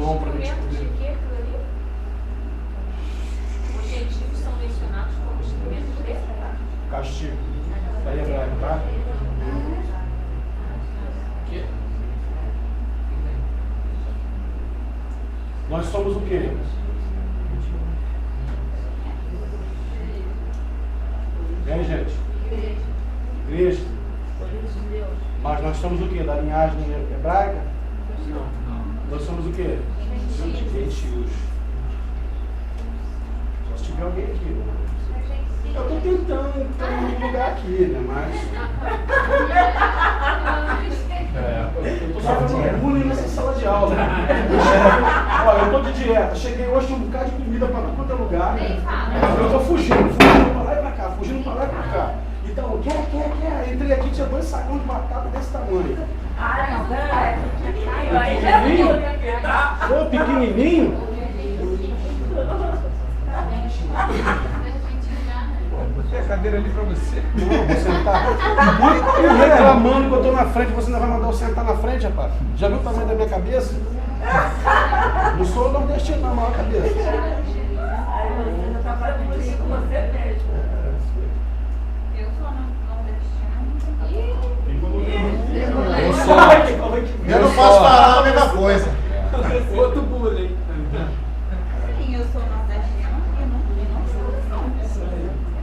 mão para gente poder. Os objetivos são mencionados como instrumentos de Castigo. Está em hebraico, tá? Que? Nós somos o quê? Hein, gente? Igreja. Mas nós somos o quê? Da linhagem hebraica? Não. Nós somos o quê? Gentios. Só se tiver alguém aqui, né? Eu estou tentando me ligar aqui, né? Mas. Eu estou sofrendo bullying nessa sala de aula. Olha, eu estou de dieta. Cheguei hoje, tinha um bocado de comida para tudo quanto é lugar. Eu estou fugindo para lá e para cá, fugindo para lá e para cá. Então, quer? Entrei aqui, tinha 2 sacões de batata desse tamanho. Ah, não, é pequenininho? Ô, pequenininho? Tem a cadeira ali pra você. Não, vou sentar. Eu reclamando que eu estou na frente, você ainda vai mandar eu sentar na frente, rapaz? Já viu o tamanho da minha cabeça? Não sou nordestino, não, a maior cabeça. Aí você já tá fazendo isso com você mesmo. Eu sou Eu sou. Eu não posso falar a mesma coisa. Outro bullying. Sim, eu sou nordestina e não sou.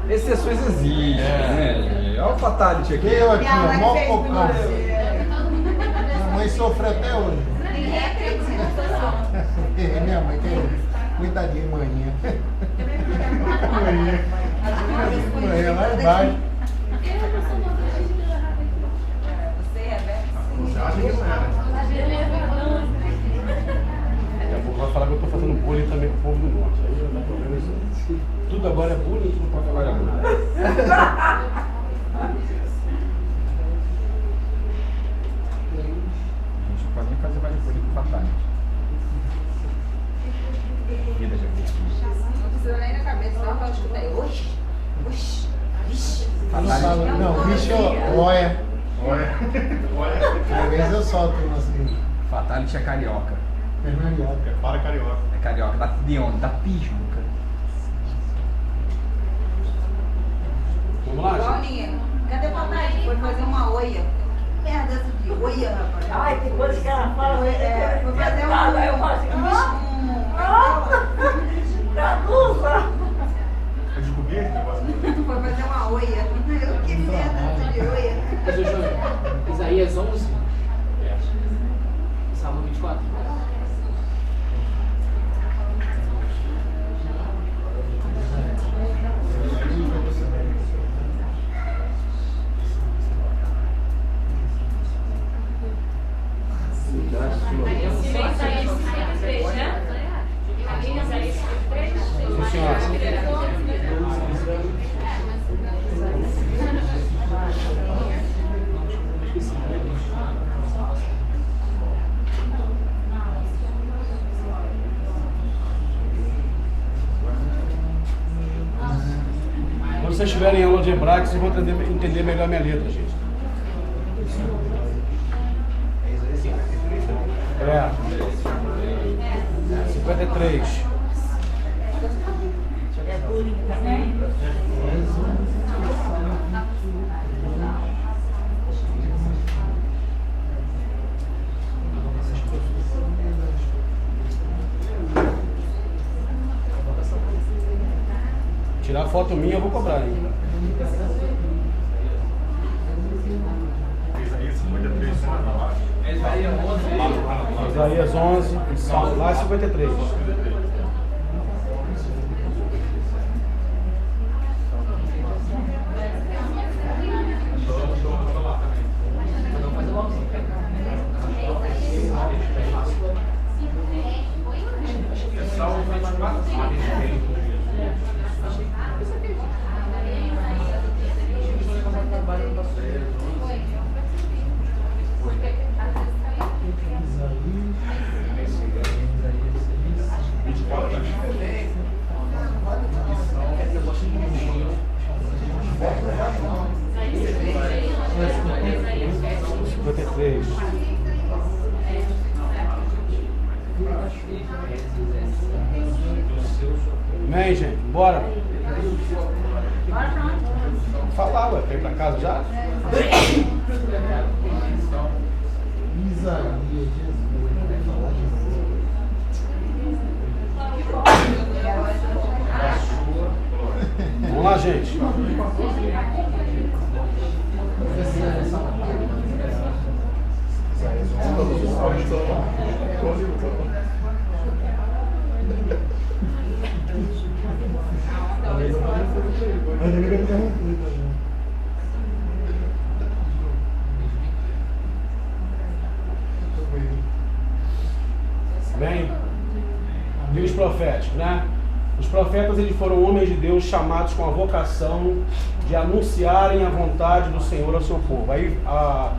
Exceções existem, né? Olha o fatality aqui. Eu aqui, ó, mó focão. Minha mãe sofre até hoje. Ninguém acredita que eu sou. Minha mãe tem cuidadinho, manhã. Manhã lá embaixo. Você é Você acha que não era? Daqui a pouco vai falar que eu estou fazendo bullying também com o povo do norte. Aí não dá problema isso. Tudo agora é bullying, tudo pode agora é bullying. A gente não pode nem fazer mais bullying com fatality. Vida de Não precisa nem na cabeça, só eu escutei. Oxi, oxi, vixe. Não, bicho, olha. Às vezes eu solto assim. Fatality é carioca. Para carioca. É carioca. De onde? Da Pijuca. Vamos lá, gente. Joninha, cadê o Fatality? Foi fazer uma oia. Que merda essa de oia, rapaz? Ai, que coisa que ela fala. Foi fazer uma Aí eu falo assim, traduza. Eu descobri esse negócio. Foi fazer uma oia. Eu, que merda essa de oia. Isaías 11, Salmo 24. Isaías 53, né? Isaías 53? Sim, senhora. Quando vocês estiverem em aula de hebraico, vocês vão entender melhor a minha letra, gente. É. 53. É bullying também? Tirar foto minha eu vou cobrar, hein? Isaías 11, Salmo lá 53. Amém, gente? Bora. Falar, ué. Quer ir pra casa já? Isaías, Jesus. Vamos lá, gente. Bem, livros proféticos, né? Os profetas, eles foram homens de Deus chamados com a vocação de anunciarem a vontade do Senhor ao seu povo. Aí a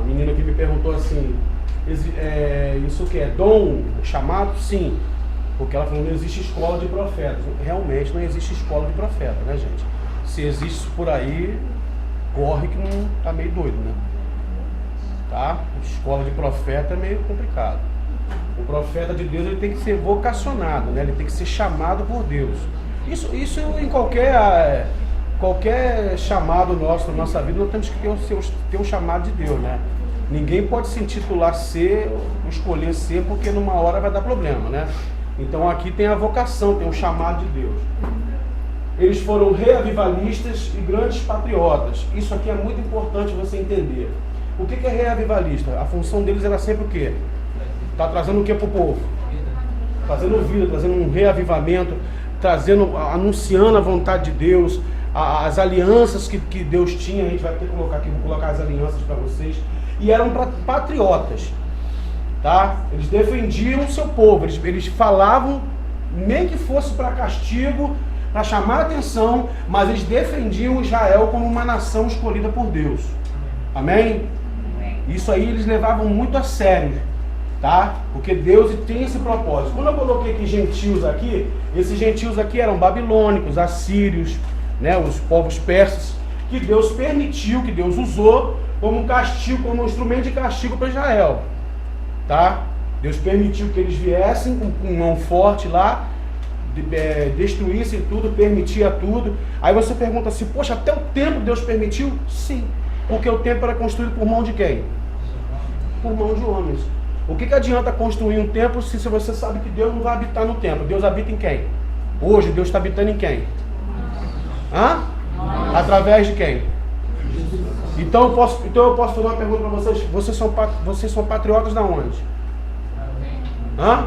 menina que me perguntou assim, isso o que é dom, chamado? Sim, porque ela falou, não existe escola de profetas. Realmente não existe escola de profeta, né, gente? Se existe isso por aí, corre que não tá meio doido, né? Tá? Escola de profeta é meio complicado. O profeta de Deus, ele tem que ser vocacionado, né? Ele tem que ser chamado por Deus. Isso em qualquer chamado nosso, na nossa vida, nós temos que ter um chamado de Deus, né? Ninguém pode se intitular ser, escolher ser, porque numa hora vai dar problema, né? Então aqui tem a vocação, tem um chamado de Deus. Eles foram reavivalistas e grandes patriotas. Isso aqui é muito importante você entender. O que é reavivalista? A função deles era sempre o quê? Está trazendo o que para o povo? Trazendo vida, trazendo um reavivamento, anunciando a vontade de Deus, as alianças que Deus tinha. A gente vai ter que colocar aqui, vou colocar as alianças para vocês. E eram patriotas, tá? Eles defendiam o seu povo, eles falavam, nem que fosse para castigo, para chamar a atenção, mas eles defendiam Israel como uma nação escolhida por Deus. Amém? Isso aí eles levavam muito a sério. Tá? Porque Deus tem esse propósito. Quando eu coloquei aqui gentios aqui, esses gentios aqui eram babilônicos, assírios, né, os povos persas, que Deus permitiu, que Deus usou como um castigo, como um instrumento de castigo para Israel. Tá? Deus permitiu que eles viessem com mão forte lá, destruíssem tudo, permitia tudo. Aí você pergunta assim, poxa, até o templo Deus permitiu? Sim, porque o templo era construído por mão de quem? Por mão de homens. O que adianta construir um templo se você sabe que Deus não vai habitar no templo? Deus habita em quem? Hoje Deus está habitando em quem? Hã? Através de quem? Então eu posso fazer uma pergunta para vocês. Vocês são patriotas da onde? Hã?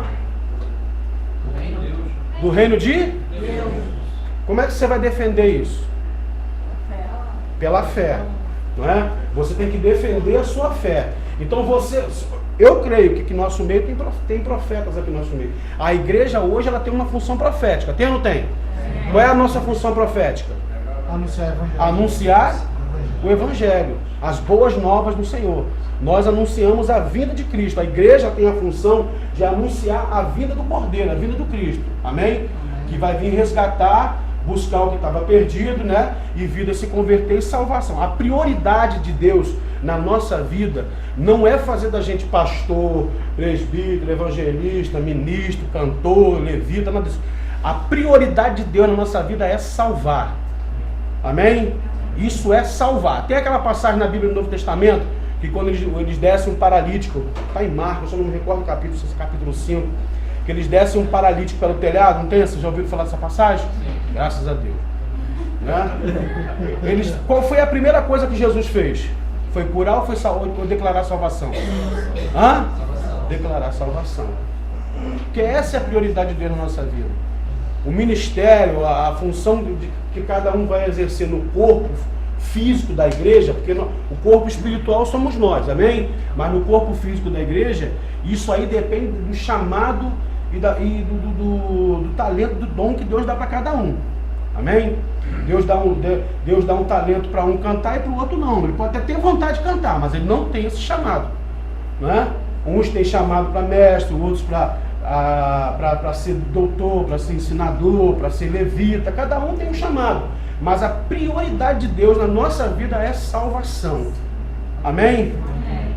Do reino de Deus. Como é que você vai defender isso? Pela fé. Não é? Você tem que defender a sua fé. Então eu creio que nosso meio tem profetas aqui no nosso meio. A igreja hoje ela tem uma função profética. Tem ou não tem? Qual é a nossa função profética? Anunciar o Evangelho. As boas novas do Senhor. Nós anunciamos a vinda de Cristo. A igreja tem a função de anunciar a vinda do Cordeiro, a vinda do Cristo. Amém? Que vai vir resgatar, buscar o que estava perdido, né? E vida se converter em salvação. A prioridade de Deus na nossa vida não é fazer da gente pastor, presbítero, evangelista, ministro, cantor, levita, nada disso. A prioridade de Deus na nossa vida é salvar. Amém? Isso é salvar. Tem aquela passagem na Bíblia do Novo Testamento que quando eles descem um paralítico, está em Marcos, eu não me recordo o capítulo 5, que eles descem um paralítico pelo telhado, não tem? Vocês já ouviram falar dessa passagem? Sim. Graças a Deus. Né? Qual foi a primeira coisa que Jesus fez? Foi curar ou foi declarar salvação? Hã? Declarar salvação. Porque essa é a prioridade de Deus na nossa vida. O ministério, a função que cada um vai exercer no corpo físico da igreja, porque o corpo espiritual somos nós, amém? Mas no corpo físico da igreja, isso aí depende do chamado e do talento, do dom que Deus dá para cada um. Amém? Deus dá um talento para um cantar e para o outro não. Ele pode até ter vontade de cantar, mas ele não tem esse chamado. Não é? Uns têm chamado para mestre, outros para ser doutor, para ser ensinador, para ser levita. Cada um tem um chamado. Mas a prioridade de Deus na nossa vida é salvação. Amém?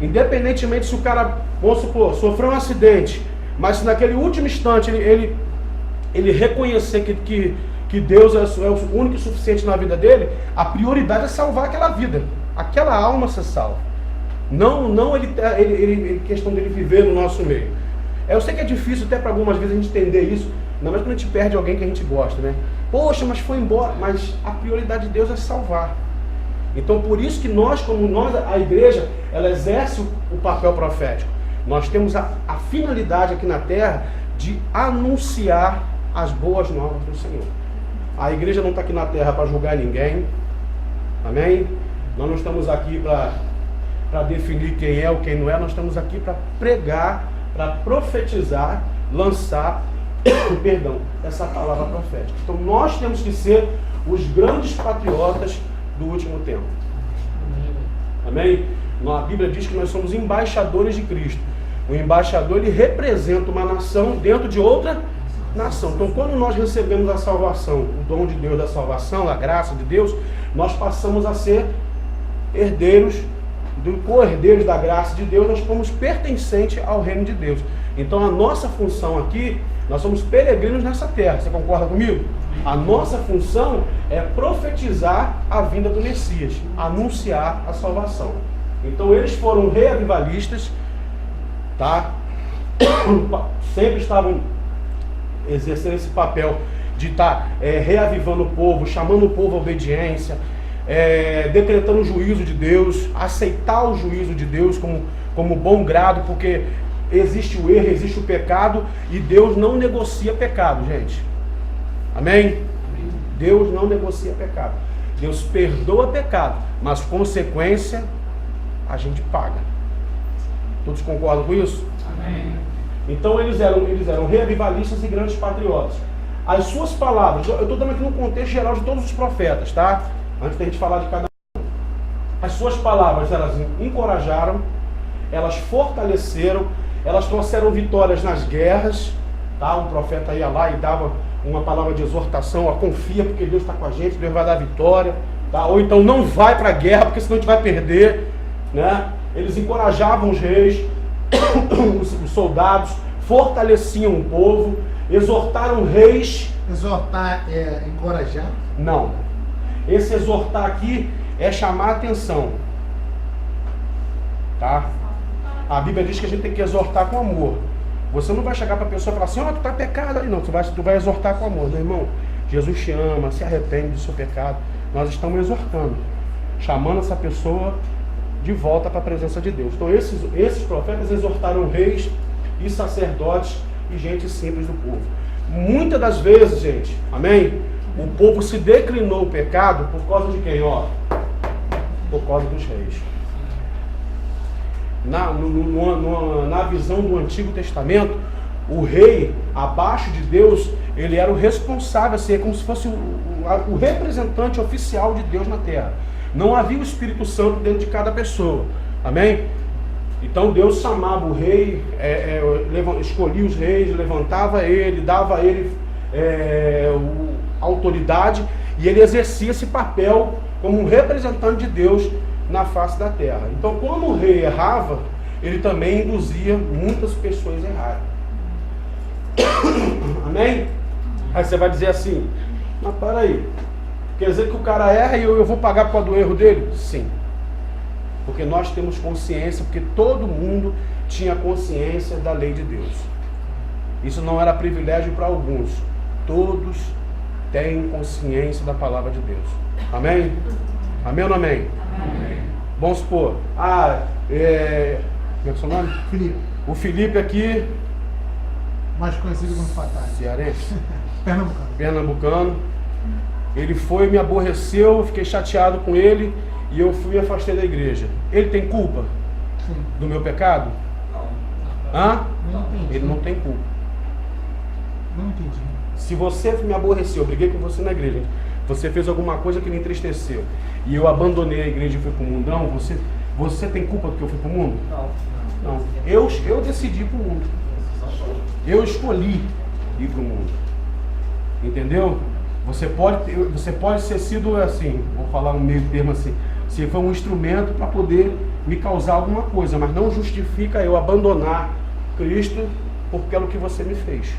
Independentemente se o cara, vamos supor, sofreu um acidente, Mas se naquele último instante ele reconhecer que Deus é o único e suficiente na vida dele, a prioridade é salvar aquela vida, aquela alma ser salva. Não ele questão dele viver no nosso meio. Eu sei que é difícil até para algumas vezes a gente entender isso, ainda mais quando a gente perde alguém que a gente gosta, né? Poxa, mas foi embora. Mas a prioridade de Deus é salvar. Então por isso que nós, a igreja, ela exerce o papel profético. Nós temos a finalidade aqui na terra de anunciar as boas novas do Senhor. A igreja não está aqui na terra para julgar ninguém. Amém? Nós não estamos aqui para definir quem é ou quem não é. Nós estamos aqui para pregar, para profetizar, lançar, essa palavra profética. Então nós temos que ser os grandes patriotas do último tempo. Amém? A Bíblia diz que nós somos embaixadores de Cristo. O embaixador, ele representa uma nação dentro de outra nação. Então quando nós recebemos a salvação, o dom de Deus da salvação, a graça de Deus, nós passamos a ser herdeiros, co-herdeiros da graça de Deus. Nós somos pertencentes ao reino de Deus. Então a nossa função aqui, nós somos peregrinos nessa terra. Você concorda comigo? A nossa função é profetizar a vinda do Messias, anunciar a salvação. Então eles foram reavivalistas, tá? Sempre estavam exercendo esse papel de estar reavivando o povo, chamando o povo à obediência, decretando o juízo de Deus, aceitar o juízo de Deus como bom grado, porque existe o erro, existe o pecado, e Deus não negocia pecado, gente. Amém? Deus não negocia pecado. Deus perdoa pecado, mas consequência a gente paga. Todos concordam com isso? Amém. Então eles eram reavivalistas e grandes patriotas. As suas palavras, eu estou dando aqui no contexto geral de todos os profetas, tá? Antes da gente falar de cada um. As suas palavras, elas encorajaram, elas fortaleceram, elas trouxeram vitórias nas guerras, tá? Um profeta ia lá e dava uma palavra de exortação, ó, confia porque Deus está com a gente, Deus vai dar vitória, tá? Ou então não vai para a guerra porque senão a gente vai perder, né? Eles encorajavam os reis, os soldados, fortaleciam o povo, exortaram reis. Exortar é encorajar? Não. Esse exortar aqui é chamar a atenção, tá? A Bíblia diz que a gente tem que exortar com amor. Você não vai chegar para a pessoa e falar assim, ó, tu está pecado ali. Não, tu vai exortar com amor. Meu irmão, Jesus te ama, se arrepende do seu pecado. Nós estamos exortando, chamando essa pessoa de volta para a presença de Deus. Então esses profetas exortaram reis e sacerdotes e gente simples do povo. Muitas das vezes, gente, amém? O povo se declinou o pecado por causa de quem? Ó, por causa dos reis. Na visão do Antigo Testamento, o rei, abaixo de Deus, ele era o responsável, assim, é como se fosse o representante oficial de Deus na terra. Não havia o Espírito Santo dentro de cada pessoa, amém? Então Deus chamava o rei, escolhia os reis, levantava ele, dava a ele autoridade, e ele exercia esse papel como um representante de Deus na face da terra. Então quando o rei errava, ele também induzia muitas pessoas a errarem. Amém? Aí você vai dizer assim, mas para aí, quer dizer que o cara erra e eu vou pagar por causa do erro dele? Sim. Porque nós temos consciência, porque todo mundo tinha consciência da lei de Deus. Isso não era privilégio para alguns. Todos têm consciência da palavra de Deus. Amém? Amém ou não amém? Amém. Vamos supor, como é que é o seu nome? Felipe. O Felipe aqui, Mais conhecido como Fatai. cearense, Pernambucano. ele foi, me aborreceu, eu fiquei chateado com ele e eu fui e afastei da igreja. Ele tem culpa Sim. do meu pecado? Hã? Não entendi. Ele não tem culpa. Não entendi. Se você me aborreceu, eu briguei com você na igreja, você fez alguma coisa que me entristeceu e eu abandonei a igreja e fui para o mundão, você tem culpa do que eu fui para o mundo? Não. Eu decidi ir para o mundo. Eu escolhi ir para o mundo. Entendeu? Você pode ter sido assim, vou falar um meio termo assim, se foi um instrumento para poder me causar alguma coisa, mas não justifica eu abandonar Cristo por pelo que você me fez.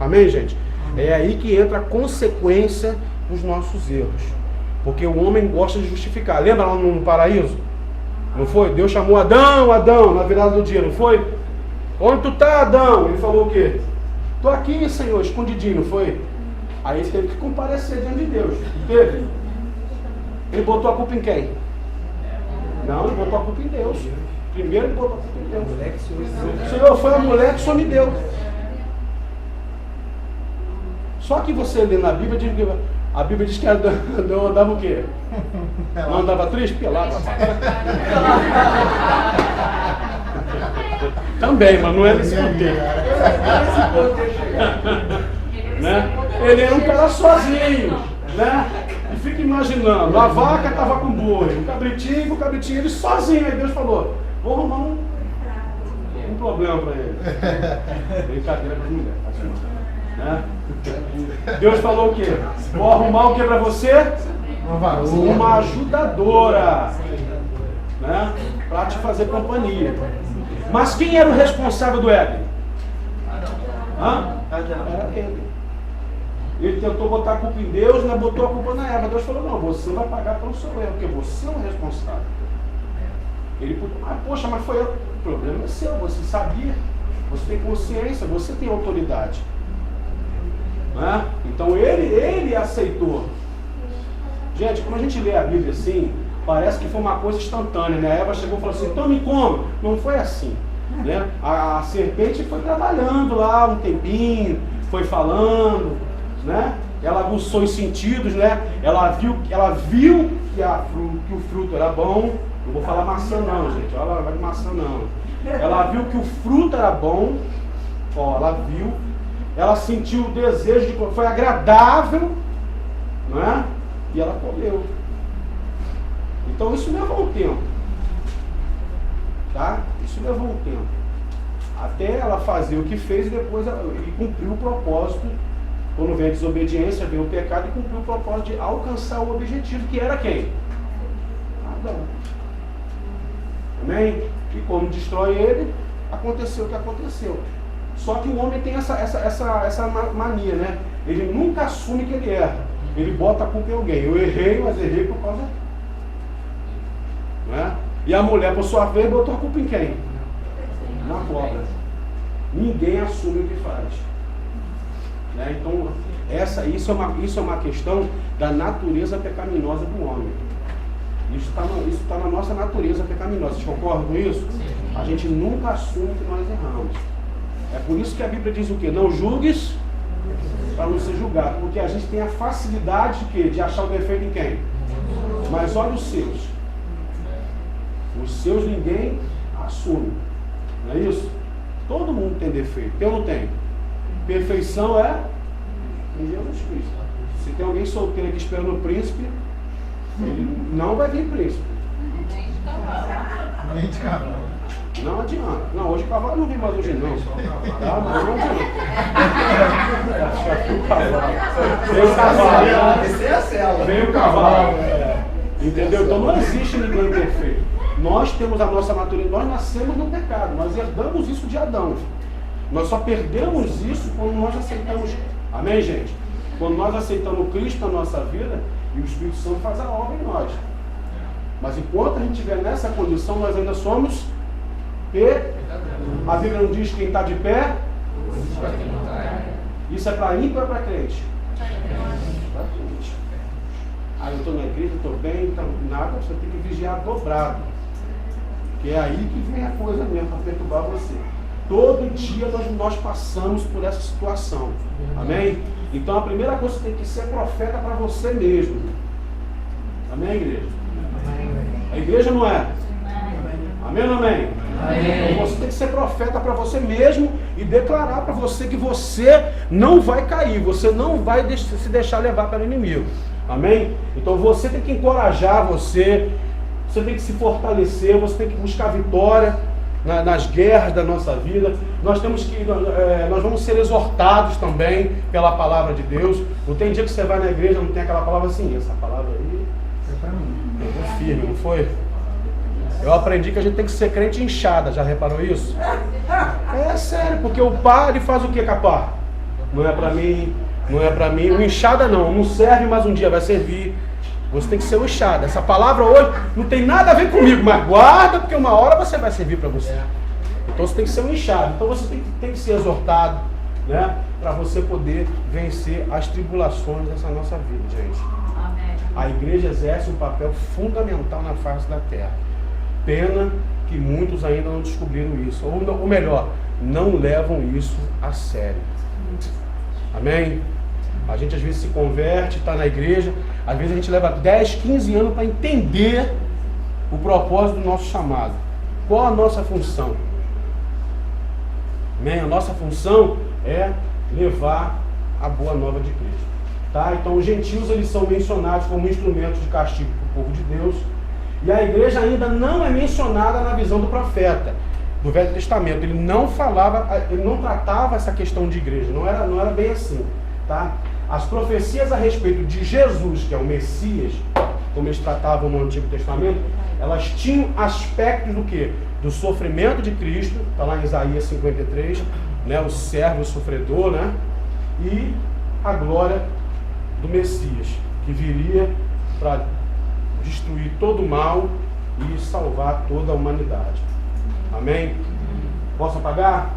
Amém, gente? É aí que entra a consequência dos nossos erros. Porque o homem gosta de justificar. Lembra lá no paraíso? Não foi? Deus chamou Adão, Adão, na virada do dia, não foi? Onde tu tá, Adão? Ele falou o quê? Tô aqui, Senhor, escondidinho, não foi? Aí ele teve que comparecer diante de Deus. Teve? Ele botou a culpa em quem? Não, ele botou a culpa em Deus. Primeiro ele botou a culpa em Deus. Senhor, foi a mulher que o Senhor me deu. Só que você lê na Bíblia, a Bíblia diz que Adão andava o quê? Não andava triste? Pelado. Também, mas não é nesse contexto. Né? Ele era um cara sozinho, né? E fica imaginando, a vaca estava com boi, o cabritinho, ele sozinho. Aí Deus falou, vou arrumar um problema para ele. Brincadeira com as mulheres, né? Deus falou o quê? Vou arrumar o que para você? Uma ajudadora, né? Para te fazer companhia. Mas quem era o responsável do Éden? Era ele. Ele tentou botar a culpa em Deus, né? Botou a culpa na Eva. Deus falou, não, você vai pagar pelo seu erro, porque você é o responsável. Ele, poxa, mas foi eu. O problema é seu, você sabia, você tem consciência, você tem autoridade. Né? Então ele aceitou. Gente, quando a gente lê a Bíblia assim, parece que foi uma coisa instantânea, né? A Eva chegou e falou assim, então me come. Não foi assim, né? A serpente foi trabalhando lá um tempinho, foi falando, né? Ela aguçou os sentidos, né? Ela viu que o fruto era bom. Não vou falar maçã não, gente. Ela vai de maçã não. Ela viu que o fruto era bom. Ó, ela viu. Ela sentiu o desejo de... Foi agradável, não é? E ela comeu. Então isso levou um tempo. Tá? Isso levou um tempo. Até ela fazer o que fez e depois e cumpriu o propósito. Quando vem a desobediência, vem o pecado e cumpriu o propósito de alcançar o objetivo, que era quem? Adão. Amém? E como destrói ele, aconteceu o que aconteceu. Só que o homem tem essa mania, né? Ele nunca assume que ele erra. Ele bota a culpa em alguém. Eu errei, mas errei por causa... Né? E a mulher, por sua vez, botou a culpa em quem? Na cobra. Ninguém assume o que faz. Né? Então, isso é uma questão da natureza pecaminosa do homem. Isso está na nossa natureza pecaminosa. Vocês concordam com isso? A gente nunca assume que nós erramos. É por isso que a Bíblia diz o quê? Não julgues para não ser julgado. Porque a gente tem a facilidade de quê? De achar o defeito em quem? Mas olha os seus. Os seus ninguém assume. Não é isso? Todo mundo tem defeito. Eu não tenho. Perfeição é em Jesus Cristo. Se tem alguém solteiro aqui esperando o príncipe, ele não vai vir príncipe. Nem de cavalo. Não adianta. Não, hoje o cavalo não vem mais hoje não. Tá? Não adianta. Veio o cavalo. Descer a cela. Veio o cavalo. Entendeu? Então não existe ninguém perfeito. Nós temos a nossa natureza. Nós nascemos no pecado. Nós herdamos isso de Adão. Nós só perdemos isso quando nós aceitamos. Amém, gente? Quando nós aceitamos Cristo na nossa vida e o Espírito Santo faz a obra em nós. Mas enquanto a gente estiver nessa condição, nós ainda somos a Bíblia não diz quem está de pé. Isso é para ímpio ou é para crente? Para crente. Ah, eu estou na igreja, estou bem, então nada, você tem que vigiar dobrado. Que é aí que vem a coisa mesmo para perturbar você. Todo dia nós passamos por essa situação. Amém? Então a primeira coisa, você tem que ser profeta para você mesmo. Amém, igreja? A igreja não é? Amém ou não amém? Amém. Então você tem que ser profeta para você mesmo e declarar para você que você não vai cair, você não vai se deixar levar pelo inimigo. Amém? Então você tem que encorajar você tem que se fortalecer, você tem que buscar vitória nas guerras da nossa vida. Nós vamos ser exortados também pela palavra de Deus. Não tem dia que você vai na igreja, não tem aquela palavra assim, essa palavra aí é para mim. Pegou firme, não foi? Eu aprendi que a gente tem que ser crente inchada, já reparou isso? É sério, porque o pá, ele faz o que, capá? Não é pra mim, não é pra mim. O enxada não serve, mas um dia vai servir. Você tem que ser o enxada. Essa palavra hoje não tem nada a ver comigo, mas guarda, porque uma hora você vai servir para você. Então você tem que ser um enxada. Então você tem que ser exortado, né? Para você poder vencer as tribulações dessa nossa vida, gente. Amém. A igreja exerce um papel fundamental na face da terra. Pena que muitos ainda não descobriram isso. Ou melhor, não levam isso a sério. Amém? A gente às vezes se converte, está na igreja, às vezes a gente leva 10, 15 anos para entender o propósito do nosso chamado. Qual a nossa função? Amém? A nossa função é levar a boa nova de Cristo. Tá? Então os gentios eles são mencionados como instrumentos de castigo para o povo de Deus. E a igreja ainda não é mencionada na visão do profeta do Velho Testamento. Ele não tratava essa questão de igreja, não era bem assim. Tá? As profecias a respeito de Jesus, que é o Messias, como eles tratavam no Antigo Testamento, elas tinham aspectos do quê? Do sofrimento de Cristo, está lá em Isaías 53, né? O servo sofredor, né? E a glória do Messias, que viria para destruir todo o mal e salvar toda a humanidade. Amém? Posso apagar?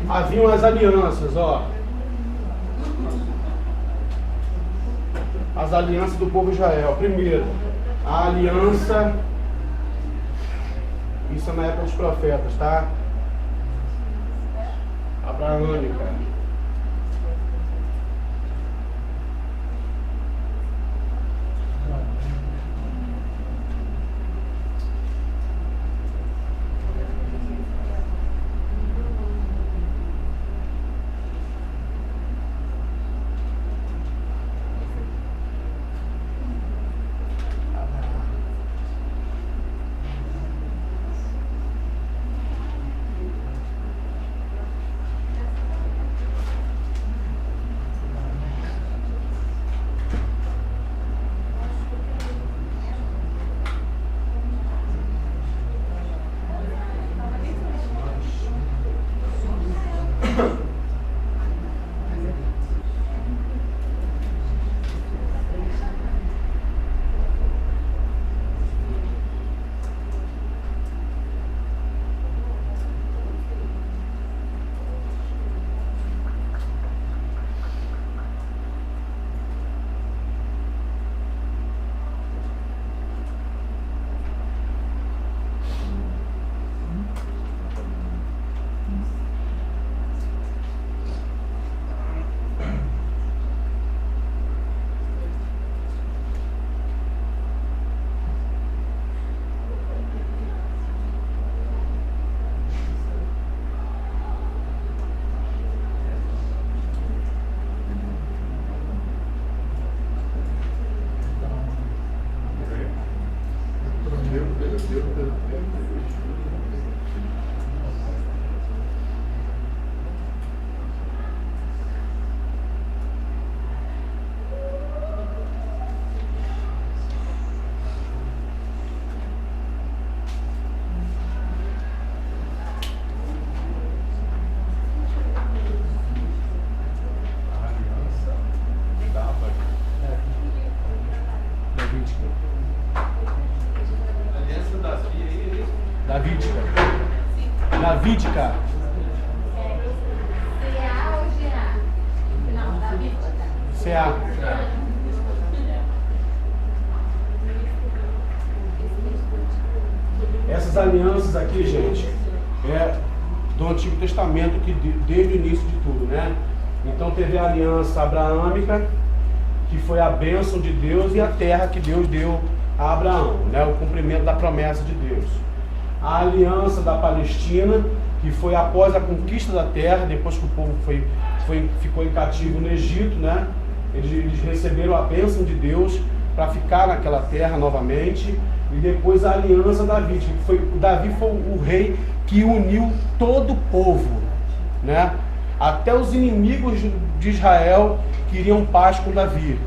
Haviam as alianças, ó. As alianças do povo de Israel. Primeiro, a aliança, isso é na época dos profetas, tá? Abraâmica. Davídica. CA. Essas alianças aqui, gente, é do Antigo Testamento, que desde o início de tudo, né? Então teve a aliança abraâmica, que foi a bênção de Deus e a terra que Deus deu a Abraão, né? O cumprimento da promessa de Deus. A aliança da Palestina, que foi após a conquista da terra, depois que o povo ficou em cativo no Egito, né? Eles receberam a bênção de Deus para ficar naquela terra novamente. E depois a aliança Davi, Davi foi o rei que uniu todo o povo, né? Até os inimigos de Israel queriam paz com Davi,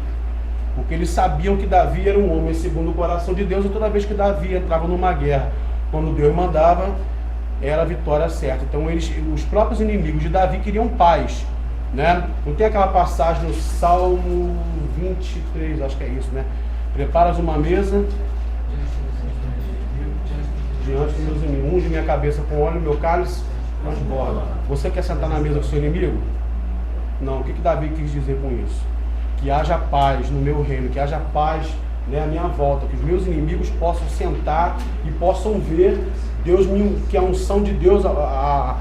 porque eles sabiam que Davi era um homem segundo o coração de Deus, e toda vez que Davi entrava numa guerra, quando Deus mandava, era a vitória certa. Então os próprios inimigos de Davi queriam paz, né? Não tem aquela passagem no Salmo 23, acho que é isso, né? Preparas uma mesa diante dos meus inimigos, unge minha cabeça com óleo, meu cálice transborda. Você quer sentar na mesa com seu inimigo? Não. O que Davi quis dizer com isso? Que haja paz no meu reino, que haja paz, né, à minha volta, que os meus inimigos possam sentar e possam ver Deus, que a unção de Deus, a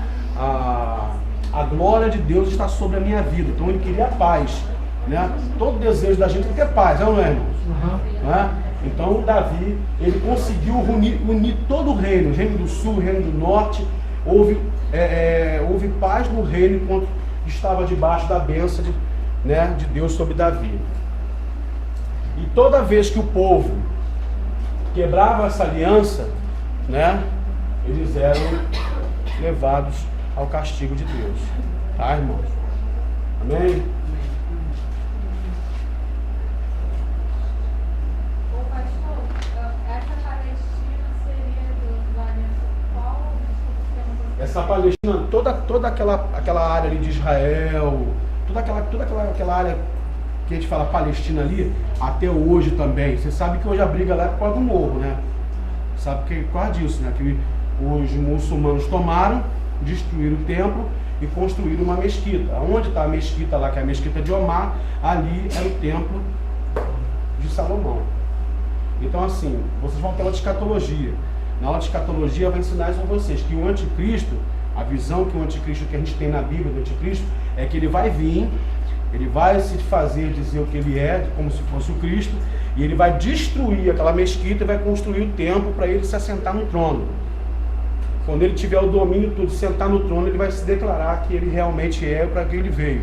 glória de Deus está sobre a minha vida. Então ele queria paz, né? Todo desejo da gente é ter paz, não é, irmão? Né? Então Davi, ele conseguiu unir todo o reino do sul, o reino do norte. Houve paz no reino enquanto estava debaixo da bênção de Deus sobre Davi. E toda vez que o povo quebrava essa aliança, né, eles eram levados ao castigo de Deus. Tá, irmãos? Amém? Essa Palestina, toda aquela área ali de Israel, toda aquela área que a gente fala Palestina ali, até hoje também. Você sabe que hoje a briga lá é por causa do morro, né? Sabe que é por causa disso, né? Que os muçulmanos tomaram, destruíram o templo e construíram uma mesquita. Onde está a mesquita lá, que é a mesquita de Omar, ali era o templo de Salomão. Então assim, vocês vão ter uma escatologia. Na aula de escatologia vai ensinar isso a vocês, que o anticristo, a visão que o anticristo que a gente tem na Bíblia do anticristo, é que ele vai vir, ele vai se fazer dizer o que ele é, como se fosse o Cristo, e ele vai destruir aquela mesquita e vai construir o templo para ele se assentar no trono. Quando ele tiver o domínio tudo, sentar no trono, ele vai se declarar que ele realmente é para que ele veio,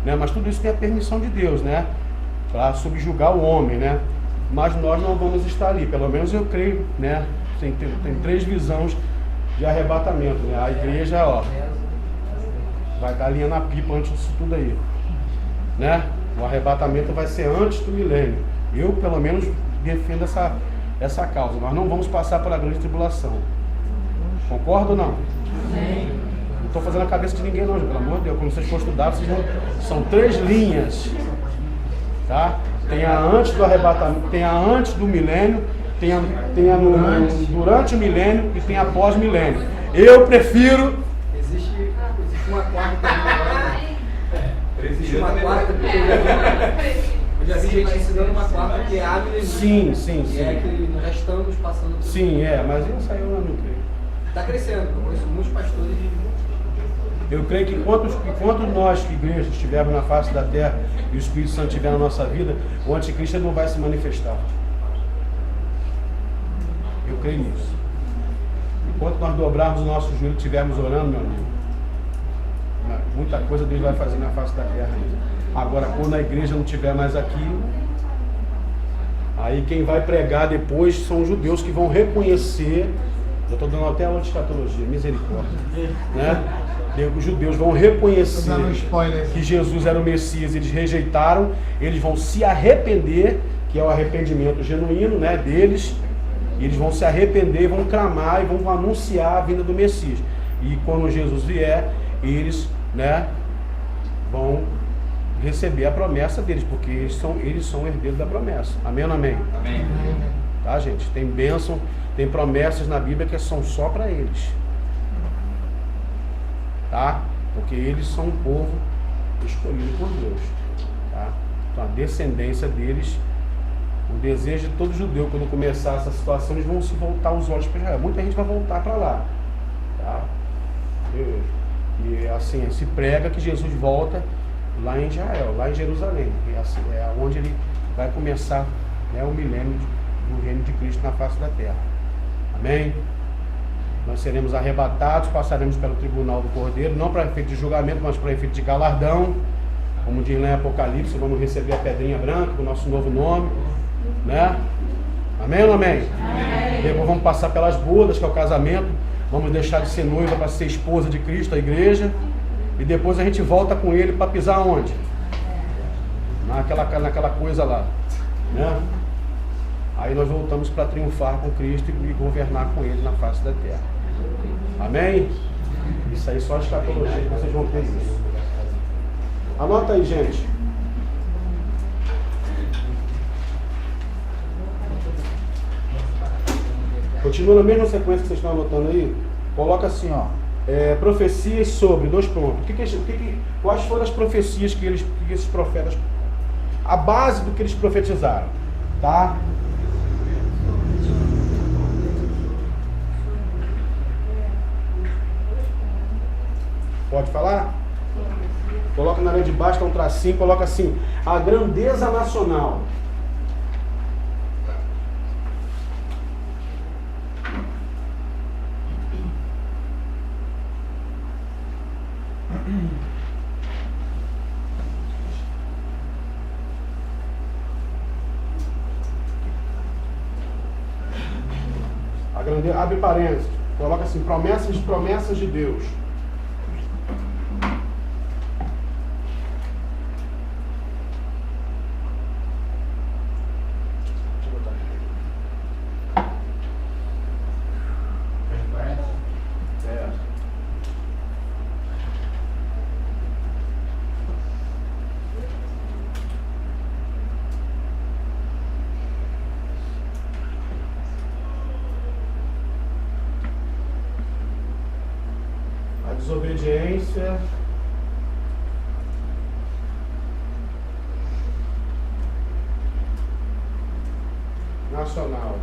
né? Mas tudo isso tem a permissão de Deus, né? Para subjugar o homem, né? Mas nós não vamos estar ali, pelo menos eu creio, né? Tem 3 visões de arrebatamento, né? A igreja, ó, vai dar linha na pipa antes disso tudo aí, né? O arrebatamento vai ser antes do milênio. Eu, pelo menos, defendo essa causa. Nós não vamos passar pela grande tribulação. Concorda ou não? Sim. Não estou fazendo a cabeça de ninguém não, pelo amor de Deus. Quando vocês for estudar, vocês vão... São 3 linhas, tá? Tem a antes do arrebatamento, tem a antes do milênio, tem a durante o milênio e tem após o milênio. Eu prefiro... Existe uma quarta. Existe uma quarta. Eu já vi gente ensinando uma quarta que é a milênio. Sim. E é que nós já estamos passando por... Sim, mas isso aí eu não creio. Está crescendo, eu conheço muitos pastores de... Eu creio que enquanto nós, igrejas, estivermos na face da terra e o Espírito Santo estiver na nossa vida, o anticristo não vai se manifestar. Eu creio nisso. Enquanto nós dobrarmos o nosso joelho e estivermos orando, meu amigo, muita coisa Deus vai fazer na face da terra ainda. Agora, quando a igreja não estiver mais aqui, aí quem vai pregar depois são os judeus que vão reconhecer. Eu estou dando até aula de escatologia, misericórdia, né? Os judeus vão reconhecer que Jesus era o Messias, eles rejeitaram, eles vão se arrepender, que é o arrependimento genuíno, né, deles, e eles vão se arrepender, vão clamar e vão anunciar a vinda do Messias. E quando Jesus vier, eles, né, vão receber a promessa deles, porque eles são herdeiros da promessa. Amém ou não amém? Amém. Tá, gente? Tem bênção, tem promessas na Bíblia que são só para eles. Tá? Porque eles são um povo escolhido por Deus. Tá? Então, a descendência deles, o desejo de todo judeu, quando começar essa situação, eles vão se voltar os olhos para Israel. Muita gente vai voltar para lá. Tá? E assim, se prega que Jesus volta lá em Israel, lá em Jerusalém. E assim, é onde ele vai começar, né, o milênio do reino de Cristo na face da terra. Amém? Nós seremos arrebatados, passaremos pelo tribunal do Cordeiro, não para efeito de julgamento, mas para efeito de galardão. Como diz lá em Apocalipse, vamos receber a pedrinha branca, com o nosso novo nome, né? Amém ou não amém? Amém. Depois vamos passar pelas bodas, que é o casamento. Vamos deixar de ser noiva para ser esposa de Cristo, a igreja. E depois a gente volta com ele para pisar onde? Naquela coisa lá, né? Aí nós voltamos para triunfar com Cristo e governar com ele na face da terra. Amém? Isso aí só a escatologia que vocês vão ter isso. Anota aí, gente. Continua na mesma sequência que vocês estão anotando aí. Coloca assim, ó. Profecias sobre, 2 pontos. Quais foram as profecias que esses profetas, a base do que eles profetizaram, tá? Pode falar? Coloca na linha de baixo, um tracinho, coloca assim: a grandeza nacional. A grandeza, abre parênteses, coloca assim: promessas de Deus. Desobediência nacional.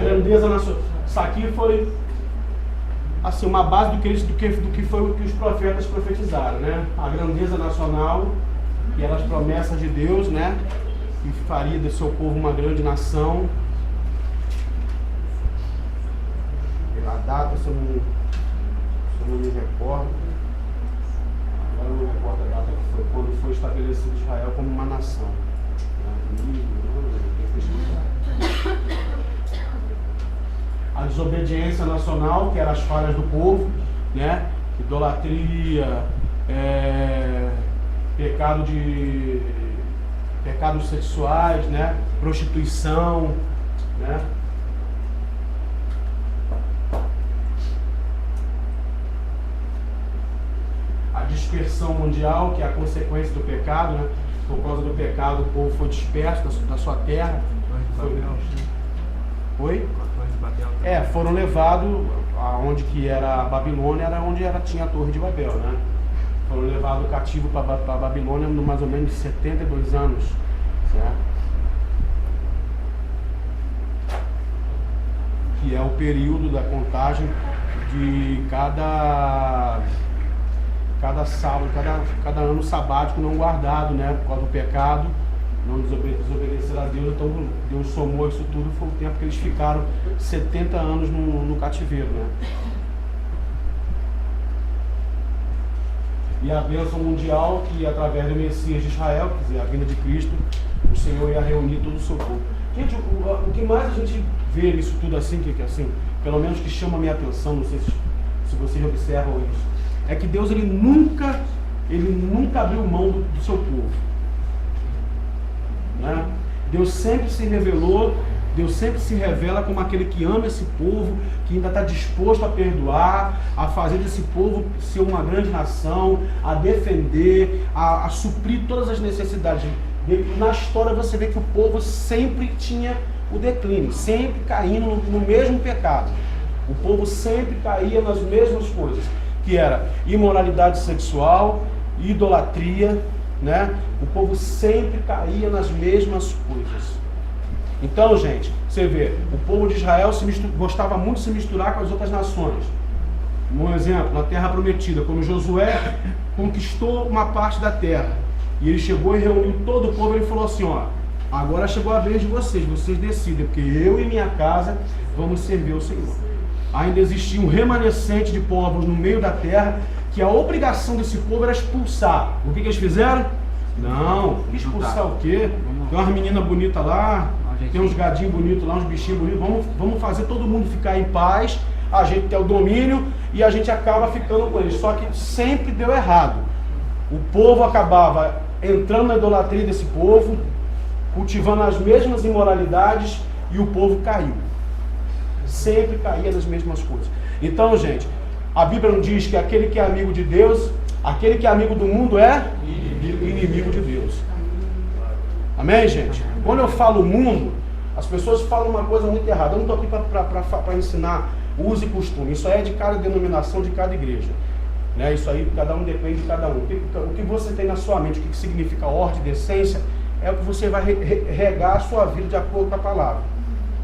Grandeza nacional. Isso aqui foi assim, uma base do que foi o que os profetas profetizaram, né? A grandeza nacional e as promessas de Deus, né? Que faria do seu povo uma grande nação. A data, se eu não me recordo, agora eu não me recordo a data que foi quando foi estabelecido Israel como uma nação. A desobediência nacional, que eram as falhas do povo, né? Idolatria, pecados sexuais, né? Prostituição, né? A dispersão mundial, que é a consequência do pecado, né? Por causa do pecado, o povo foi disperso da sua terra. Oi? Foram levados aonde que era a Babilônia, era onde tinha a Torre de Babel, né? Foram levados cativo para a Babilônia no mais ou menos 72 anos, né? Que é o período da contagem de cada sábado, cada ano sabático não guardado, né? Por causa do pecado, não desobedecer a Deus. Então Deus somou isso tudo, foi o tempo que eles ficaram 70 anos no cativeiro, né? E a bênção mundial, que através do Messias de Israel, quer dizer, a vinda de Cristo, o Senhor ia reunir todo o seu povo. Gente, o que mais a gente vê isso tudo assim, que assim, pelo menos que chama a minha atenção, não sei se vocês observam isso, é que Deus ele nunca abriu mão do seu povo, né? Deus sempre se revelou, Deus sempre se revela como aquele que ama esse povo, que ainda está disposto a perdoar, a fazer desse povo ser uma grande nação, a defender, a suprir todas as necessidades. Na história você vê que o povo sempre tinha o declínio, sempre caindo no mesmo pecado. O povo sempre caía nas mesmas coisas, que era imoralidade sexual, idolatria, né? O povo sempre caía nas mesmas coisas. Então, gente, você vê, o povo de Israel gostava muito de se misturar com as outras nações. Um exemplo, na Terra Prometida, quando Josué conquistou uma parte da terra, e ele chegou e reuniu todo o povo, ele falou assim, ó, agora chegou a vez de vocês decidem, porque eu e minha casa vamos servir ao Senhor. Ainda existia um remanescente de povos no meio da terra, que a obrigação desse povo era expulsar. O que eles fizeram? Não, expulsar o quê? Tem umas meninas bonitas lá, tem uns gadinhos bonitos lá, uns bichinhos bonitos, vamos fazer todo mundo ficar em paz, a gente ter o domínio e a gente acaba ficando com eles. Só que sempre deu errado. O povo acabava entrando na idolatria desse povo, cultivando as mesmas imoralidades e o povo caiu. Sempre caía nas mesmas coisas. Então, gente, a Bíblia não diz que aquele que é amigo de Deus, aquele que é amigo do mundo é inimigo de Deus. Amém, gente? Quando eu falo mundo, as pessoas falam uma coisa muito errada. Eu não estou aqui para ensinar uso e costume. Isso aí é de cada denominação, de cada igreja. Né? Isso aí, cada um depende de cada um. O que você tem na sua mente, o que significa ordem, decência, é o que você vai regar a sua vida de acordo com a palavra.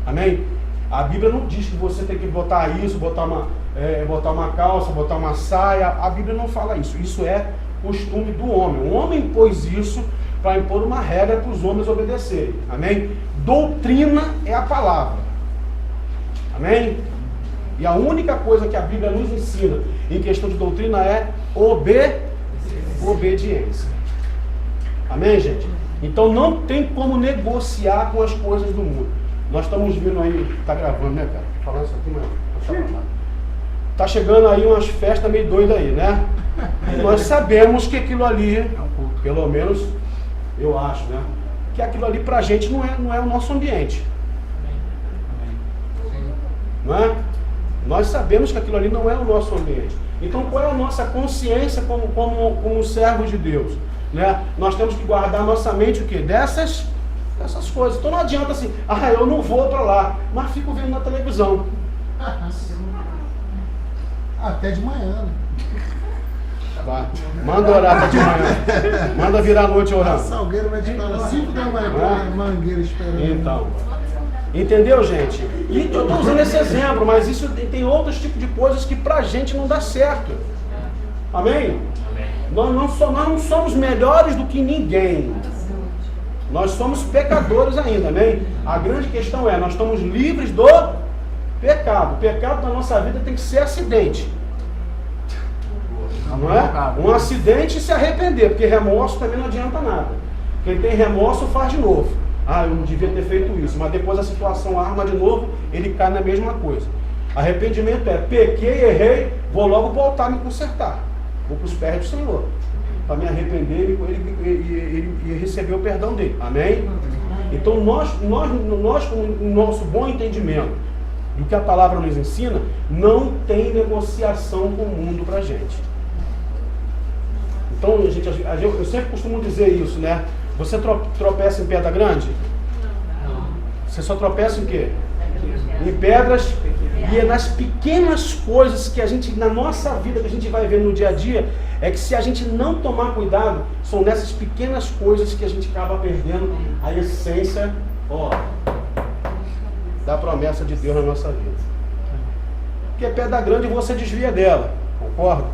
Amém? A Bíblia não diz que você tem que botar isso, botar uma calça, botar uma saia. A Bíblia não fala isso. Isso é costume do homem. O homem impôs isso para impor uma regra para os homens obedecerem. Amém? Doutrina é a palavra. Amém? E a única coisa que a Bíblia nos ensina em questão de doutrina é obediência. Amém, gente? Então não tem como negociar com as coisas do mundo. Nós estamos vindo aí, tá gravando, né, cara? Falando isso aqui, mas tá chegando aí umas festas meio doidas aí, né? E nós sabemos que aquilo ali, pelo menos eu acho, né? Que aquilo ali pra gente não é o nosso ambiente. Não é? Nós sabemos que aquilo ali não é o nosso ambiente. Então qual é a nossa consciência como servos de Deus? Né? Nós temos que guardar a nossa mente o quê? Dessas coisas. Então não adianta assim, eu não vou para lá, mas fico vendo na televisão. Até de manhã, né? Vai. Manda orar até de manhã. Manda virar a noite orando. Salgueiro vai te falar 5 da manhã, Mangueira esperando. Então, entendeu, gente? E eu estou usando esse exemplo, mas isso tem outros tipos de coisas que pra gente não dá certo. Amém? Nós não somos melhores do que ninguém. Nós somos pecadores ainda, amém? A grande questão é, nós estamos livres do pecado. O pecado na nossa vida tem que ser acidente. Não é? Um acidente e se arrepender, porque remorso também não adianta nada. Quem tem remorso faz de novo. Eu não devia ter feito isso, mas depois a situação arma de novo, ele cai na mesma coisa. Arrependimento é, pequei, errei, vou logo voltar a me consertar. Vou para os pés do Senhor, para me arrepender e receber o perdão dele. Amém? Então nós com o nosso bom entendimento do que a palavra nos ensina, não tem negociação com o mundo para a gente. Então, gente, eu sempre costumo dizer isso, né? Você tropeça em pedra grande? Não. Você só tropeça em quê? Em pedras. E é nas pequenas coisas que a gente, na nossa vida, que a gente vai ver no dia a dia, é que se a gente não tomar cuidado, são nessas pequenas coisas que a gente acaba perdendo a essência, da promessa de Deus na nossa vida. Porque pedra grande você desvia dela, concorda?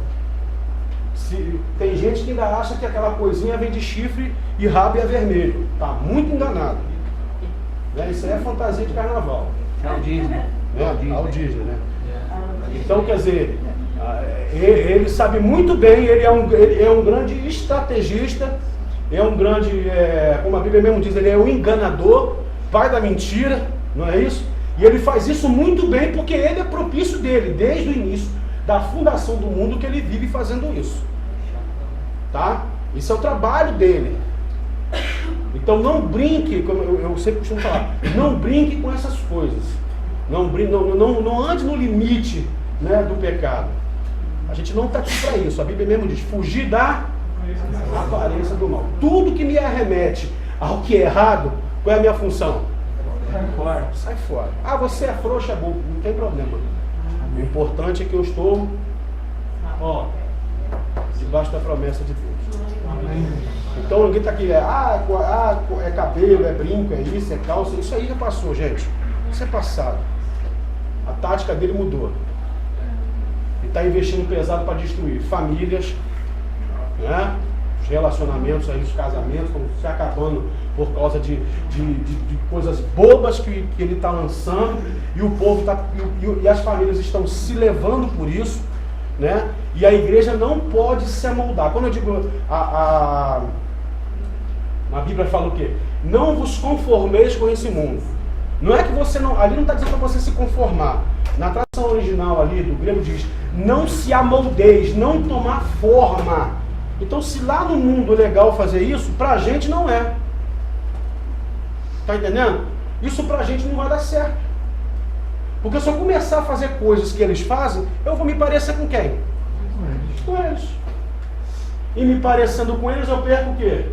Tem gente que ainda acha que aquela coisinha vem de chifre e rabo é vermelho. Está muito enganado. Né? Isso aí é fantasia de carnaval. É o Disney. Né? É o Disney, né? Então, quer dizer, ele sabe muito bem, ele é um grande estrategista, é um grande, como a Bíblia mesmo diz, ele é um enganador, pai da mentira, não é isso? E ele faz isso muito bem porque ele é propício dele, desde o início da fundação do mundo, que ele vive fazendo isso. Tá? Isso é o trabalho dele. Então não brinque, como eu sempre costumo falar, não brinque com essas coisas. Não ande no limite, né, do pecado. A gente não está aqui para isso. A Bíblia mesmo diz, fugir da aparência do mal. Tudo que me arremete ao que é errado, qual é a minha função? Sai fora. Ah, você é frouxo, é bobo, não tem problema. O importante é que eu estou debaixo da promessa de Deus. Então ninguém está aqui, é cabelo, é brinco, é isso, é calça. Isso aí já passou, gente. Isso é passado. A tática dele mudou. Ele está investindo pesado para destruir famílias, né? Os relacionamentos, aí, os casamentos, estão se acabando por causa de coisas bobas que ele está lançando, e o povo e as famílias estão se levando por isso, né? E a igreja não pode se amoldar. Quando eu digo a Bíblia fala o quê? Não vos conformeis com esse mundo. Não é que você não, ali não está dizendo para você se conformar. Na tradução original ali do grego diz, não se amoldeis, não tomar forma. Então, se lá no mundo é legal fazer isso, pra gente não é. Tá entendendo? Isso pra gente não vai dar certo. Porque se eu começar a fazer coisas que eles fazem, eu vou me parecer com quem? Com eles. E me parecendo com eles, eu perco o quê?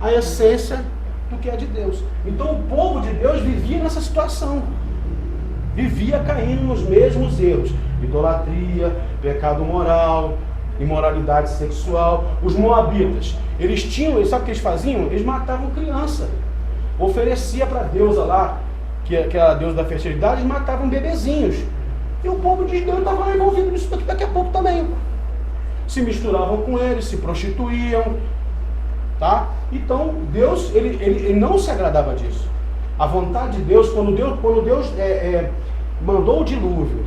A essência do que é de Deus. Então, o povo de Deus vivia nessa situação. Vivia caindo nos mesmos erros. Idolatria, pecado moral, imoralidade sexual. Os moabitas, eles tinham, sabe o que eles faziam? Eles matavam criança. Oferecia para a deusa lá, que era a deusa da fertilidade, eles matavam bebezinhos. E o povo de Deus estava envolvido nisso daqui a pouco também. Se misturavam com eles, se prostituíam. Tá? Então, Deus, ele não se agradava disso. A vontade de Deus, quando Deus mandou o dilúvio,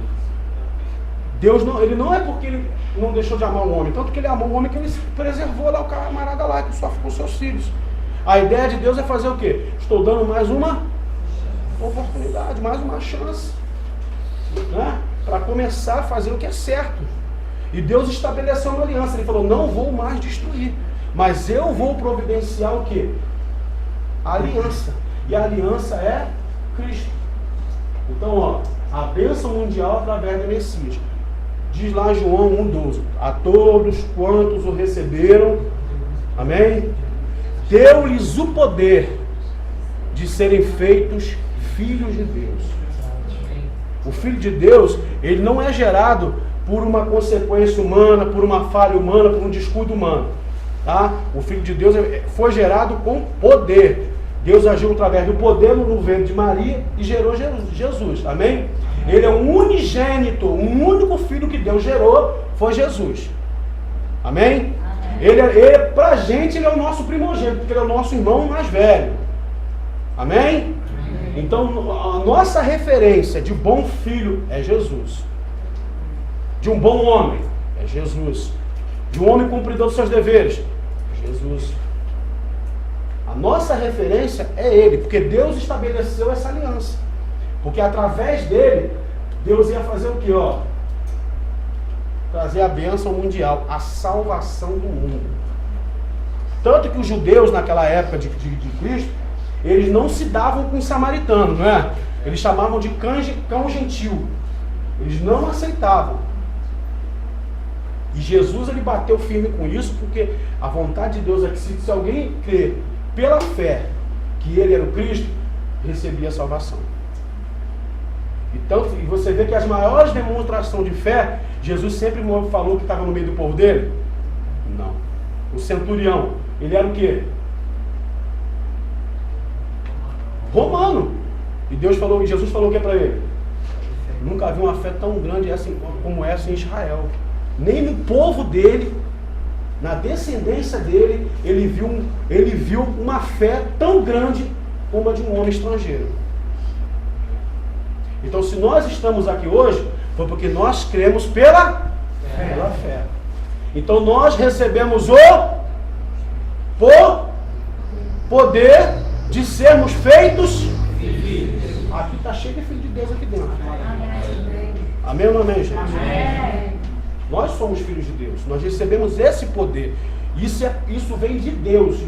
Deus não, ele não é porque ele não deixou de amar o homem, tanto que ele amou o homem que ele preservou lá o camarada lá que sofre com seus filhos. A ideia de Deus é fazer o quê? Estou dando mais uma oportunidade, mais uma chance, né? Para começar a fazer o que é certo. E Deus estabeleceu uma aliança. Ele falou, não vou mais destruir, mas eu vou providenciar o quê? A aliança. E a aliança é Cristo. Então, a bênção mundial através do Messias. Diz lá João 1,12. A todos quantos o receberam, amém? Deu-lhes o poder de serem feitos filhos de Deus. O Filho de Deus, ele não é gerado por uma consequência humana, por uma falha humana, por um descuido humano. Tá? O Filho de Deus foi gerado com poder. Deus agiu através do poder no ventre de Maria e gerou Jesus. Amém? Ele é um unigênito, um único filho que Deus gerou foi Jesus. Amém? Pra gente, ele é o nosso primogênito, porque ele é o nosso irmão mais velho. Amém? Então, a nossa referência de bom filho é Jesus. De um bom homem, é Jesus. De um homem cumpridor dos seus deveres, é Jesus. A nossa referência é Ele, porque Deus estabeleceu essa aliança. Porque através dele, Deus ia fazer o quê? Trazer a bênção mundial, a salvação do mundo. Tanto que os judeus, naquela época de Cristo, eles não se davam com os samaritanos, não é? Eles chamavam de cão gentil. Eles não aceitavam. E Jesus, ele bateu firme com isso, porque a vontade de Deus é que se alguém crer pela fé que ele era o Cristo, recebia a salvação. Então, e você vê que as maiores demonstrações de fé, Jesus sempre falou que estava no meio do povo dele? Não. O centurião, ele era o quê? Romano. E Jesus falou o que para ele? Nunca havia uma fé tão grande como essa em Israel. Nem no povo dele, na descendência dele, ele viu uma fé tão grande como a de um homem estrangeiro. Então, se nós estamos aqui hoje, foi porque nós cremos pela fé. Então, nós recebemos o poder de sermos feitos filhos. Aqui está cheio de filho de Deus aqui dentro. Amém ou não amém, gente? Amém. Nós somos filhos de Deus. Nós recebemos esse poder. Isso vem de Deus.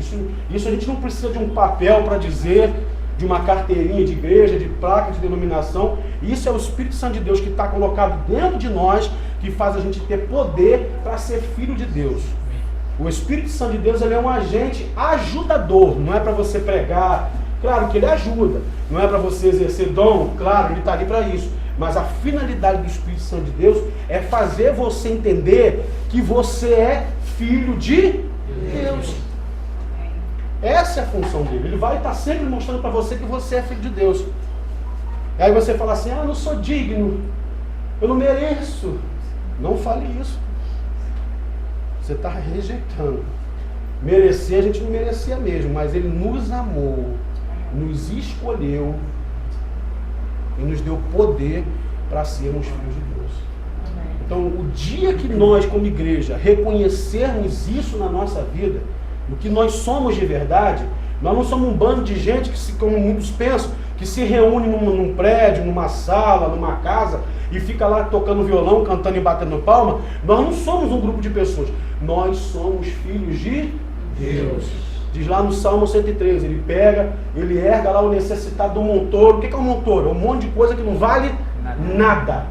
Isso a gente não precisa de um papel para dizer, de uma carteirinha de igreja, de placa de denominação. Isso é o Espírito Santo de Deus que está colocado dentro de nós, que faz a gente ter poder para ser filho de Deus. O Espírito Santo de Deus, ele é um agente ajudador. Não é para você pregar, claro que ele ajuda. Não é para você exercer dom, claro, ele está ali para isso. Mas a finalidade do Espírito Santo de Deus é fazer você entender que você é filho de Deus. Essa é a função dele. Ele vai estar sempre mostrando para você que você é filho de Deus. Aí você fala assim, eu não sou digno, eu não mereço. Não fale isso. Você está rejeitando. Merecer, a gente não merecia mesmo, mas ele nos amou, nos escolheu e nos deu poder para sermos filhos de Deus. Então, o dia que nós, como igreja, reconhecermos isso na nossa vida, o que nós somos de verdade, nós não somos um bando de gente que, como muitos pensam, que se reúne num prédio, numa sala, numa casa e fica lá tocando violão, cantando e batendo palma. Nós não somos um grupo de pessoas. Nós somos filhos de Deus. Diz lá no Salmo 103, ele erga lá o necessitado do montouro. O que é um montouro? É um monte de coisa que não vale nada.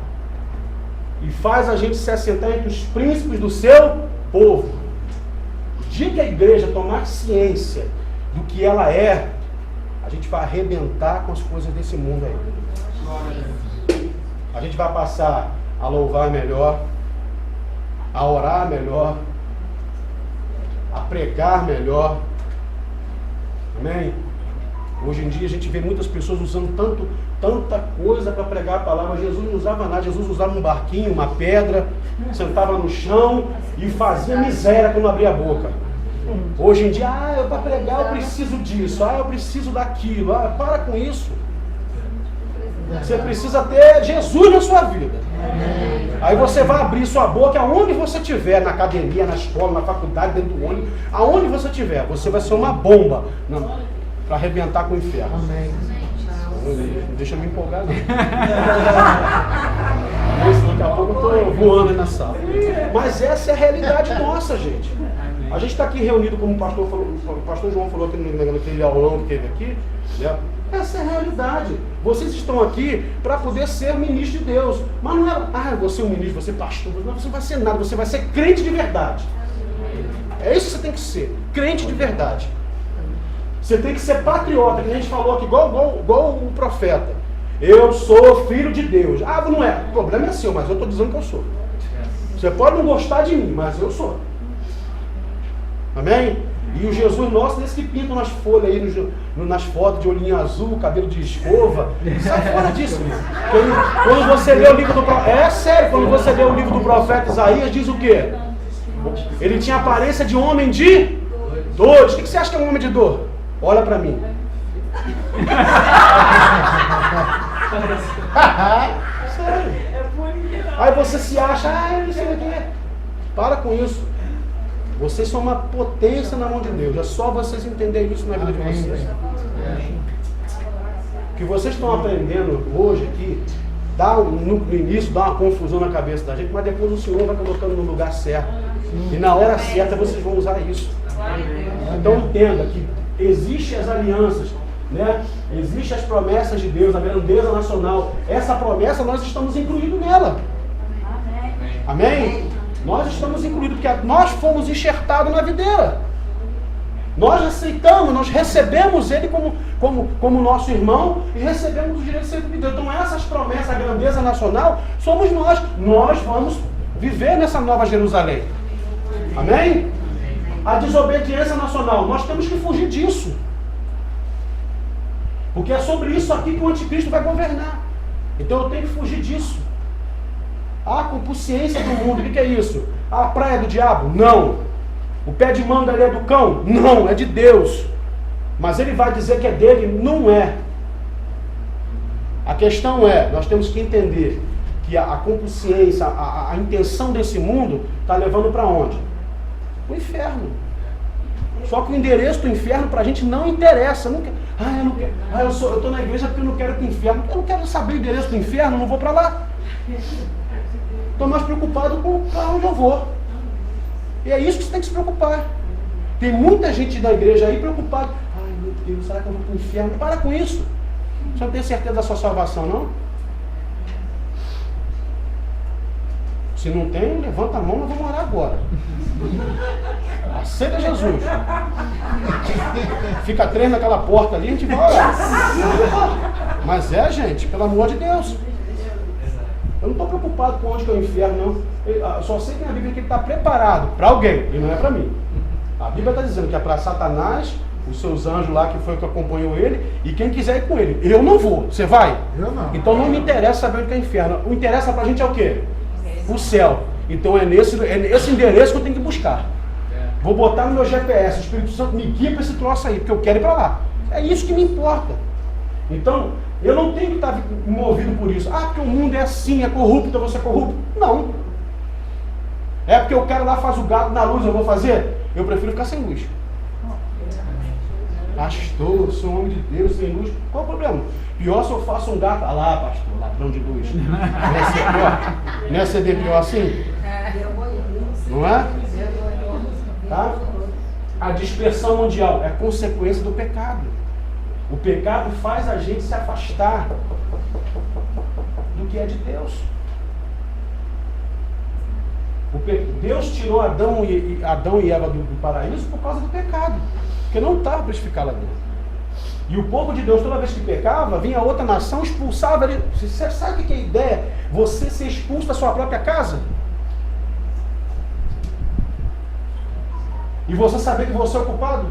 E faz a gente se assentar entre os príncipes do seu povo. O dia que a igreja tomar ciência do que ela é, a gente vai arrebentar com as coisas desse mundo aí. A gente vai passar a louvar melhor, a orar melhor, a pregar melhor. Amém? Hoje em dia a gente vê muitas pessoas usando tanta coisa para pregar a palavra. Jesus não usava nada. Jesus usava um barquinho, uma pedra, sentava no chão e fazia miséria quando abria a boca. Hoje em dia, para pregar eu preciso disso, eu preciso daquilo. Para com isso. Você precisa ter Jesus na sua vida. Aí você vai abrir sua boca aonde você estiver, na academia, na escola, na faculdade, dentro do ônibus, aonde você estiver, você vai ser uma bomba para arrebentar com o inferno. Não deixa eu me empolgar, não. Daqui a pouco eu estou voando aí na sala. Mas essa é a realidade nossa, gente. A gente está aqui reunido, como o pastor João falou aqui naquele aulão que teve aqui, né? Essa é a realidade. Vocês estão aqui para poder ser ministro de Deus. Mas não é, você é um ministro, você é pastor. Não, você não vai ser nada, você vai ser crente de verdade. É isso que você tem que ser, crente de verdade. Você tem que ser patriota, que a gente falou aqui, igual o profeta. Eu sou filho de Deus. Não é, o problema é seu, mas eu estou dizendo que eu sou. Você pode não gostar de mim, mas eu sou. Amém? E o Jesus nosso, desse que pintam nas folhas aí, nas fotos de olhinho azul, cabelo de escova. Sai fora disso, meu. Quando você lê o livro do profeta. É sério, quando você lê o livro do profeta Isaías, diz o quê? Ele tinha aparência de homem de dores. O que você acha que é um homem de dor? Olha pra mim. Sério. Aí você se acha, não sei o quê. Para com isso. Vocês são uma potência na mão de Deus. É só vocês entenderem isso na vida de vocês. O que vocês estão aprendendo hoje aqui, no início dá uma confusão na cabeça da gente, mas depois o Senhor vai colocando no lugar certo. E na hora certa vocês vão usar isso. Então entenda que existem as alianças, né? Existem as promessas de Deus, a grandeza nacional. Essa promessa nós estamos incluídos nela. Amém? Nós estamos incluídos, porque nós fomos enxertados na videira. Nós aceitamos, nós recebemos ele como nosso irmão e recebemos o direito de ser videira. Então essas promessas, a grandeza nacional, somos nós. Nós vamos viver nessa nova Jerusalém. Amém? A desobediência nacional, nós temos que fugir disso. Porque é sobre isso aqui que o anticristo vai governar. Então eu tenho que fugir disso. A consciência do mundo, o que é isso? A praia do diabo? Não. O pé de manga ali é do cão? Não, é de Deus. Mas ele vai dizer que é dele? Não é. A questão é, nós temos que entender que a consciência, a intenção desse mundo está levando para onde? O inferno. Só que o endereço do inferno para a gente não interessa. Não quer, eu não quero. Eu estou na igreja porque eu não quero ir para o inferno. Eu não quero saber o endereço do inferno, não vou para lá. Estou mais preocupado com para onde eu vou. E é isso que você tem que se preocupar. Tem muita gente da igreja aí preocupada. Ai meu Deus, será que eu vou para o inferno? Para com isso. Você não tem certeza da sua salvação, não? Se não tem, levanta a mão, nós vamos orar agora. Aceita Jesus. Fica 3 naquela porta ali, a gente vai orar. Mas gente, pelo amor de Deus. Eu não estou preocupado com onde que é o inferno, não. Eu só sei que na Bíblia que ele está preparado para alguém, e não é para mim. A Bíblia está dizendo que é para Satanás, os seus anjos lá, que foi o que acompanhou ele, e quem quiser ir com ele. Eu não vou. Você vai? Eu não. Então não me interessa saber onde que é o inferno. O interessa para a gente é o quê? O céu. Então é nesse endereço que eu tenho que buscar. Vou botar no meu GPS, o Espírito Santo me guia para esse troço aí, porque eu quero ir para lá. É isso que me importa. Então, eu não tenho que estar movido por isso. Ah, porque o mundo é assim, é corrupto, eu vou ser corrupto. Não. É porque eu quero lá fazer o gato na luz, eu vou fazer? Eu prefiro ficar sem luz. Pastor, sou um homem de Deus, sem luz. Qual o problema? Pior se eu faço um gato. Ah lá, pastor, ladrão de luz. Não é ser pior? Não é ser pior assim? Não é? Tá? A dispersão mundial é consequência do pecado. O pecado faz a gente se afastar do que é de Deus. Deus tirou Adão e Eva do paraíso por causa do pecado. Porque não estava para eles ficar lá dentro. E o povo de Deus, toda vez que pecava, vinha outra nação, expulsava ele. Você sabe o que é a ideia? Você ser expulso da sua própria casa? E você saber que você é o culpado?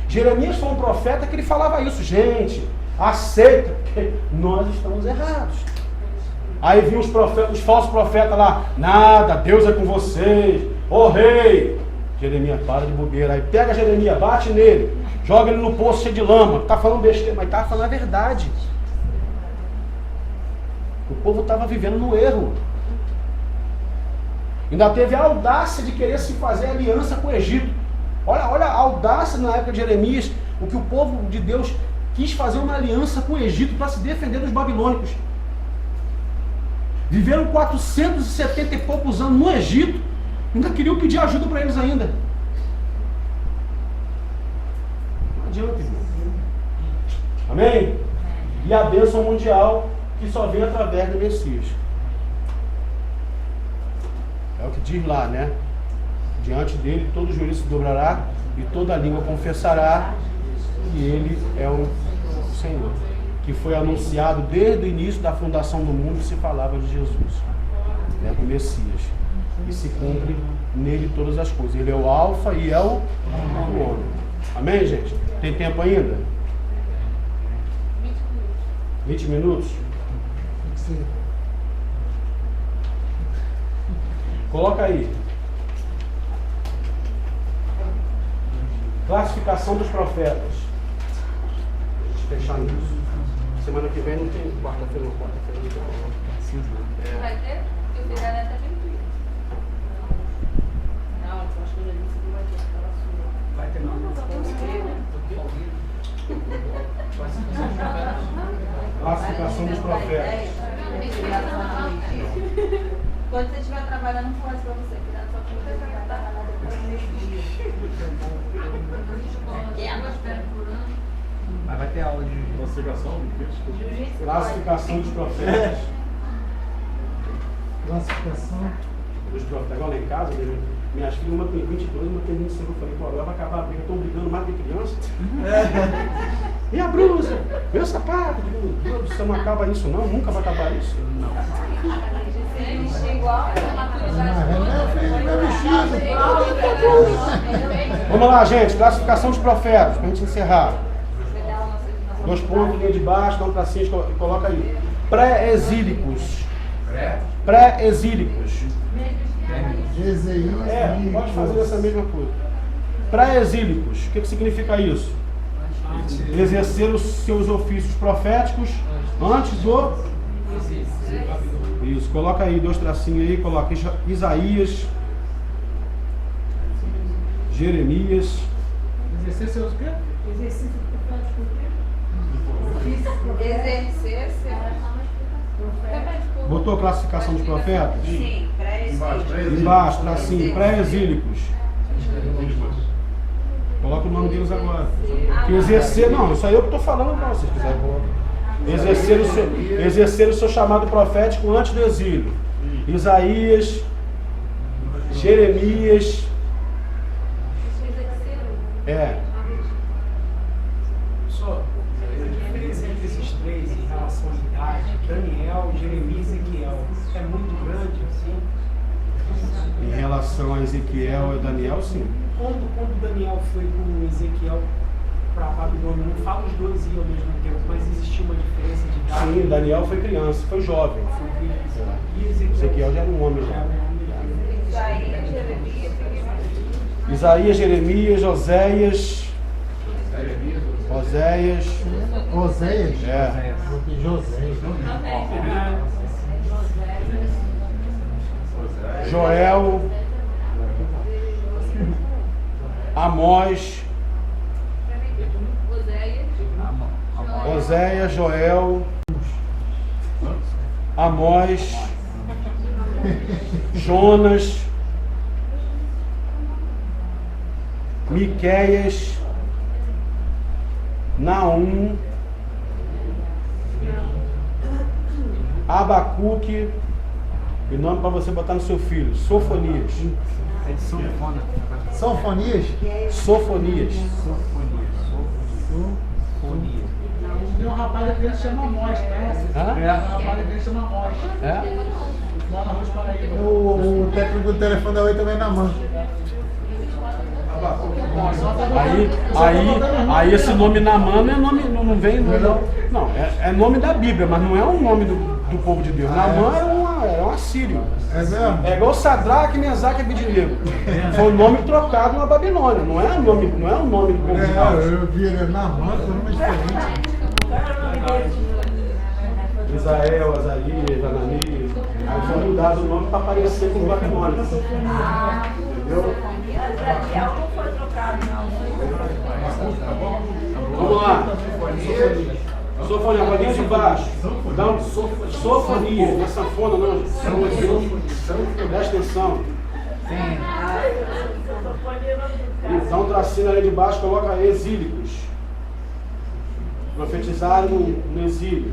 Jeremias foi um profeta que ele falava isso. Gente, aceita, porque nós estamos errados. Aí vinham os falsos profetas lá. Nada, Deus é com vocês. Ô rei. Jeremias, para de bobeira. Aí pega Jeremias, bate nele. Joga ele no poço cheio de lama. Está falando besteira, mas estava falando a verdade. O povo estava vivendo no erro. Ainda teve a audácia de querer se fazer aliança com o Egito. Olha a audácia na época de Jeremias, o que o povo de Deus quis fazer uma aliança com o Egito para se defender dos babilônicos. Viveram 470 e poucos anos no Egito, ainda queriam pedir ajuda para eles ainda. Não adianta, irmão. Amém? E a bênção mundial que só vem através do Messias. É o que diz lá, né? Diante dele todo joelho se dobrará e toda língua confessará que ele é o Senhor. Que foi anunciado desde o início da fundação do mundo, se falava de Jesus, né, o Messias. E se cumpre nele todas as coisas. Ele é o Alfa e é o Ômega. Amém, gente? Tem tempo ainda? 20 minutos? Sim. Coloca aí. Classificação dos profetas. Deixa eu fechar nisso. Semana que vem não tem quarta-feira, não. Quarta-feira não tem. Vai ter? Eu fiz a neta de tudo. Não, acho que eu já disse que vai ter. Vai ter não. Classificação dos profetas. Quando você estiver trabalhando, não faz pra você. Cuidado só com você vai estar lá depois do meio-dia. Mas vai ter aula de Classificação? Classificação dos profetas. Classificação. Dos profetas, igual lá em casa, minhas filhas, uma tem 22, uma tem 25. Eu falei, pô, agora vai acabar a briga, estão brigando mais do que criança. Minha blusa, meu sapato. Meu Deus, você não acaba isso não? Nunca vai acabar isso? Não. Vamos lá, gente, classificação dos profetas, pra gente encerrar. 2 pontos, linha de baixo, dá um tracinho e coloca aí. Pré-exílicos. Pré-exílicos. Pode fazer essa mesma coisa. Pré-exílicos. O que significa isso? Exercer os seus ofícios proféticos antes do... Isso, coloca aí 2 tracinhos aí, coloca Isaías, Jeremias. Exercer seus o quê? Exercício profético o quê? Exercer seu. Botou a classificação dos profetas? Sim, pré-exílicos. Embaixo, tracinho, pré-exílicos. Coloca o nome deles agora. Que exercer, não, isso aí eu que estou falando não, se vocês quiserem colocar. Exercer o seu chamado profético antes do exílio. Isaías, Jeremias. Só, a diferença entre esses 3 em relação à idade, Daniel, Jeremias e Ezequiel, é muito grande assim? Em relação a Ezequiel e Daniel, sim. Quando Daniel foi com Ezequiel para Babilônia, não fala os 2 iam ao mesmo tempo, mas existiu uma diferença de idade? Sim, Daniel foi criança, foi jovem. E Ezequiel já era um homem já. Isaías, Jeremias, Isaías, Jeremias, Oséias. Oséias. Joséias. Joel. Amós. Oséias, Joel. Amós. Jonas. Miqueias. Naum. Abacuque. E nome para você botar no seu filho: Sofonias. É de sanfona. Sanfonias? Sofonias. Tem um rapaz aqui que chama Amós, conhece? Hã? Um rapaz aqui que chama Amós. Mora na Rua Paraíba. O técnico do telefone da 8 também na mão. Aí esse nome Naamã não é nome, não vem, não, é nome da Bíblia, mas não é um nome do povo de Deus. Naamã era um assírio. É mesmo? É igual Sadraque, Mesaque e Abednego. Foi um nome trocado na Babilônia, não é um nome do povo de Deus. Eu vi ele na mão, foi nome diferente. Israel, Azarias, Ananias. Aí foi mudado o nome para parecer com os babilônios. Entendeu? Daniel não foi trocado, não. Vamos lá. Sofonia, bolinha de baixo. Dá um sofonia, não é sanfona não. Presta atenção. Dá um tracinho ali de baixo, coloca exílicos. Profetizaram no exílio.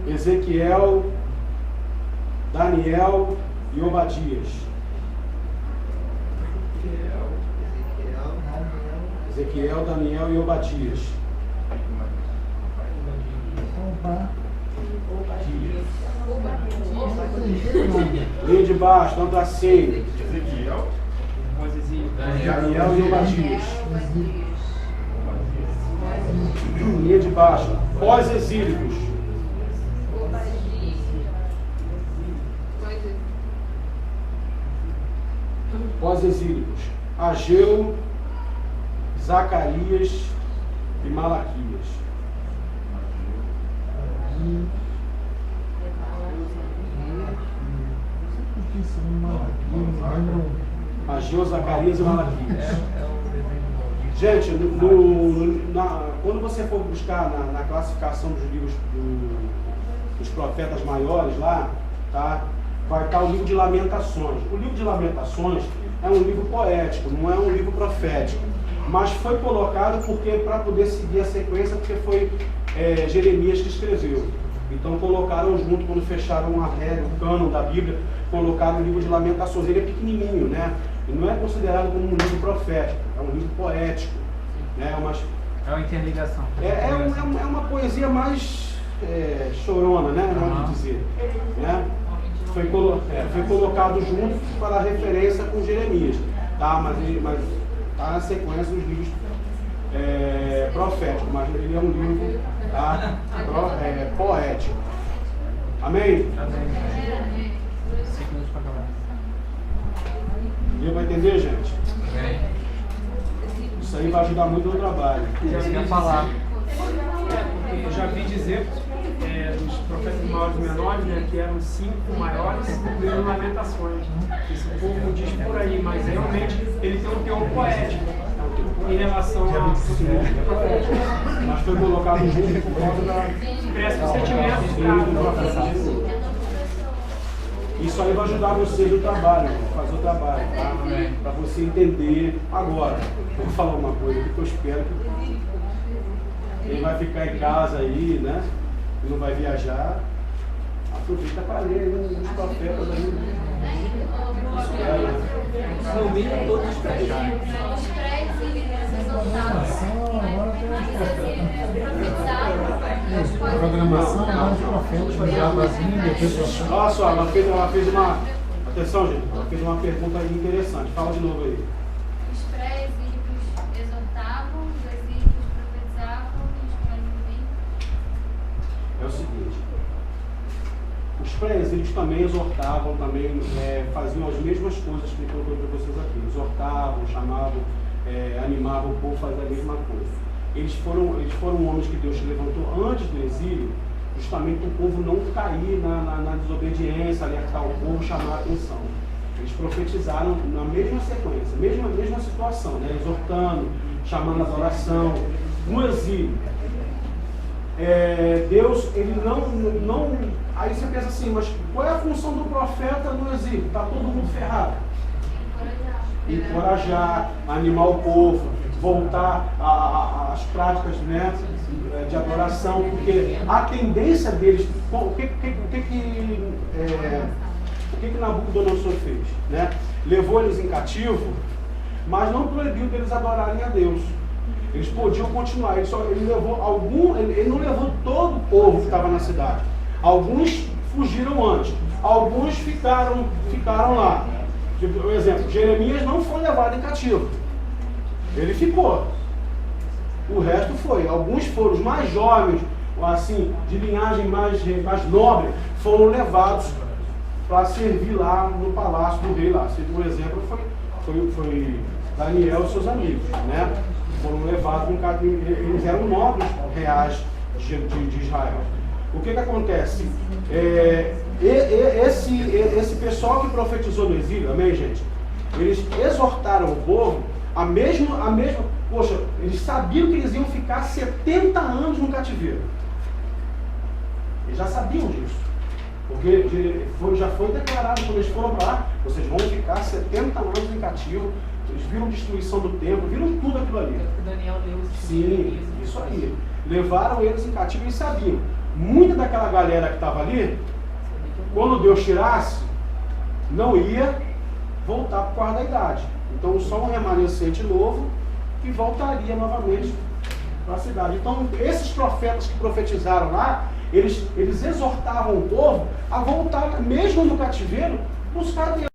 Ezequiel, Daniel e Obadias. Ezequiel, Daniel e Obadias. Linha de baixo, dá um tracinho. Ezequiel, Daniel e Obadias. Linha de baixo, pós-exílicos. Pós-exílicos. Ageu, Zacarias e Malaquias. Ageu, Zacarias e Malaquias. Gente, quando você for buscar na classificação dos livros dos profetas maiores lá, tá? Vai estar o livro de Lamentações. O livro de Lamentações é um livro poético, não é um livro profético. Mas foi colocado para poder seguir a sequência, porque foi Jeremias que escreveu. Então colocaram junto, quando fecharam a regra, o cânon da Bíblia, colocaram o livro de Lamentações. Ele é pequenininho, né? Ele não é considerado como um livro profético, é um livro poético. Né? É uma interligação. É uma poesia mais chorona, né? Modo de dizer. Né? Foi colocado junto para referência com Jeremias. Tá? Mas está na sequência dos livros proféticos, mas ele é um livro poético. Amém? Amém. 5 minutos para acabar. Deu para entender, gente? Amém. Isso aí vai ajudar muito no trabalho. Eu ia falar. Eu já vi dizer dos profetas maiores e menores, né, que eram 5 maiores, incluindo Lamentações. Esse povo diz por aí, mas realmente ele tem um teor poético em relação a Mas foi colocado junto por causa da. expressa o sentimento do profeta. Isso aí vai ajudar você no trabalho, fazer o trabalho, tá? Para você entender. Agora, vou falar uma coisa que eu espero que ele vai ficar em casa aí, né? Não vai viajar. Aproveita para ler os profetas aí. No mínimo todos os pés. Os pré-exílios exaltados. Programação, mais profetas, jabazinho, depois Olha só, ela fez uma. Atenção, gente, ela fez uma pergunta interessante. Fala de novo aí. Os pré-exílios exaltavam, os exílios profetizavam e os pré-exílios. É o seguinte. Os pré-exílios também exortavam, também faziam as mesmas coisas que ele colocou para vocês aqui. Exortavam, chamavam, animavam o povo a fazer a mesma coisa. Eles foram homens que Deus levantou antes do exílio, justamente para o povo não cair na desobediência, alertar o povo, chamar a atenção. Eles profetizaram na mesma sequência, mesma situação, né? Exortando, chamando a adoração. No exílio, Deus, ele não. Aí você pensa assim, mas qual é a função do profeta no exílio? Está todo mundo ferrado. Encorajar, animar o povo, voltar às práticas, né, de adoração, porque a tendência deles, o que Nabucodonosor fez? Né? Levou eles em cativo, mas não proibiu deles adorarem a Deus. Eles podiam continuar, ele não levou todo o povo que estava na cidade. Alguns fugiram antes, alguns ficaram lá. Por exemplo, Jeremias não foi levado em cativo. Ele ficou. O resto foi. Alguns foram, os mais jovens, assim, de linhagem mais nobre, foram levados para servir lá no palácio do rei lá. Por exemplo, foi Daniel e seus amigos, né? Foram levados, eles eram nobres reais de Israel. O que acontece? Esse pessoal que profetizou no exílio, amém, gente? Eles exortaram o povo poxa, eles sabiam que eles iam ficar 70 anos no cativeiro. Eles já sabiam disso. Porque já foi declarado quando eles foram para lá, vocês vão ficar 70 anos em cativo. Eles viram destruição do templo, viram tudo aquilo ali. Daniel leu Sim, isso aí. Levaram eles em cativo e eles sabiam. Muita daquela galera que estava ali, quando Deus tirasse, não ia voltar por causa da idade. Então só um remanescente novo que voltaria novamente para a cidade. Então esses profetas que profetizaram lá, eles exortavam o povo a voltar, mesmo no cativeiro, buscar Deus.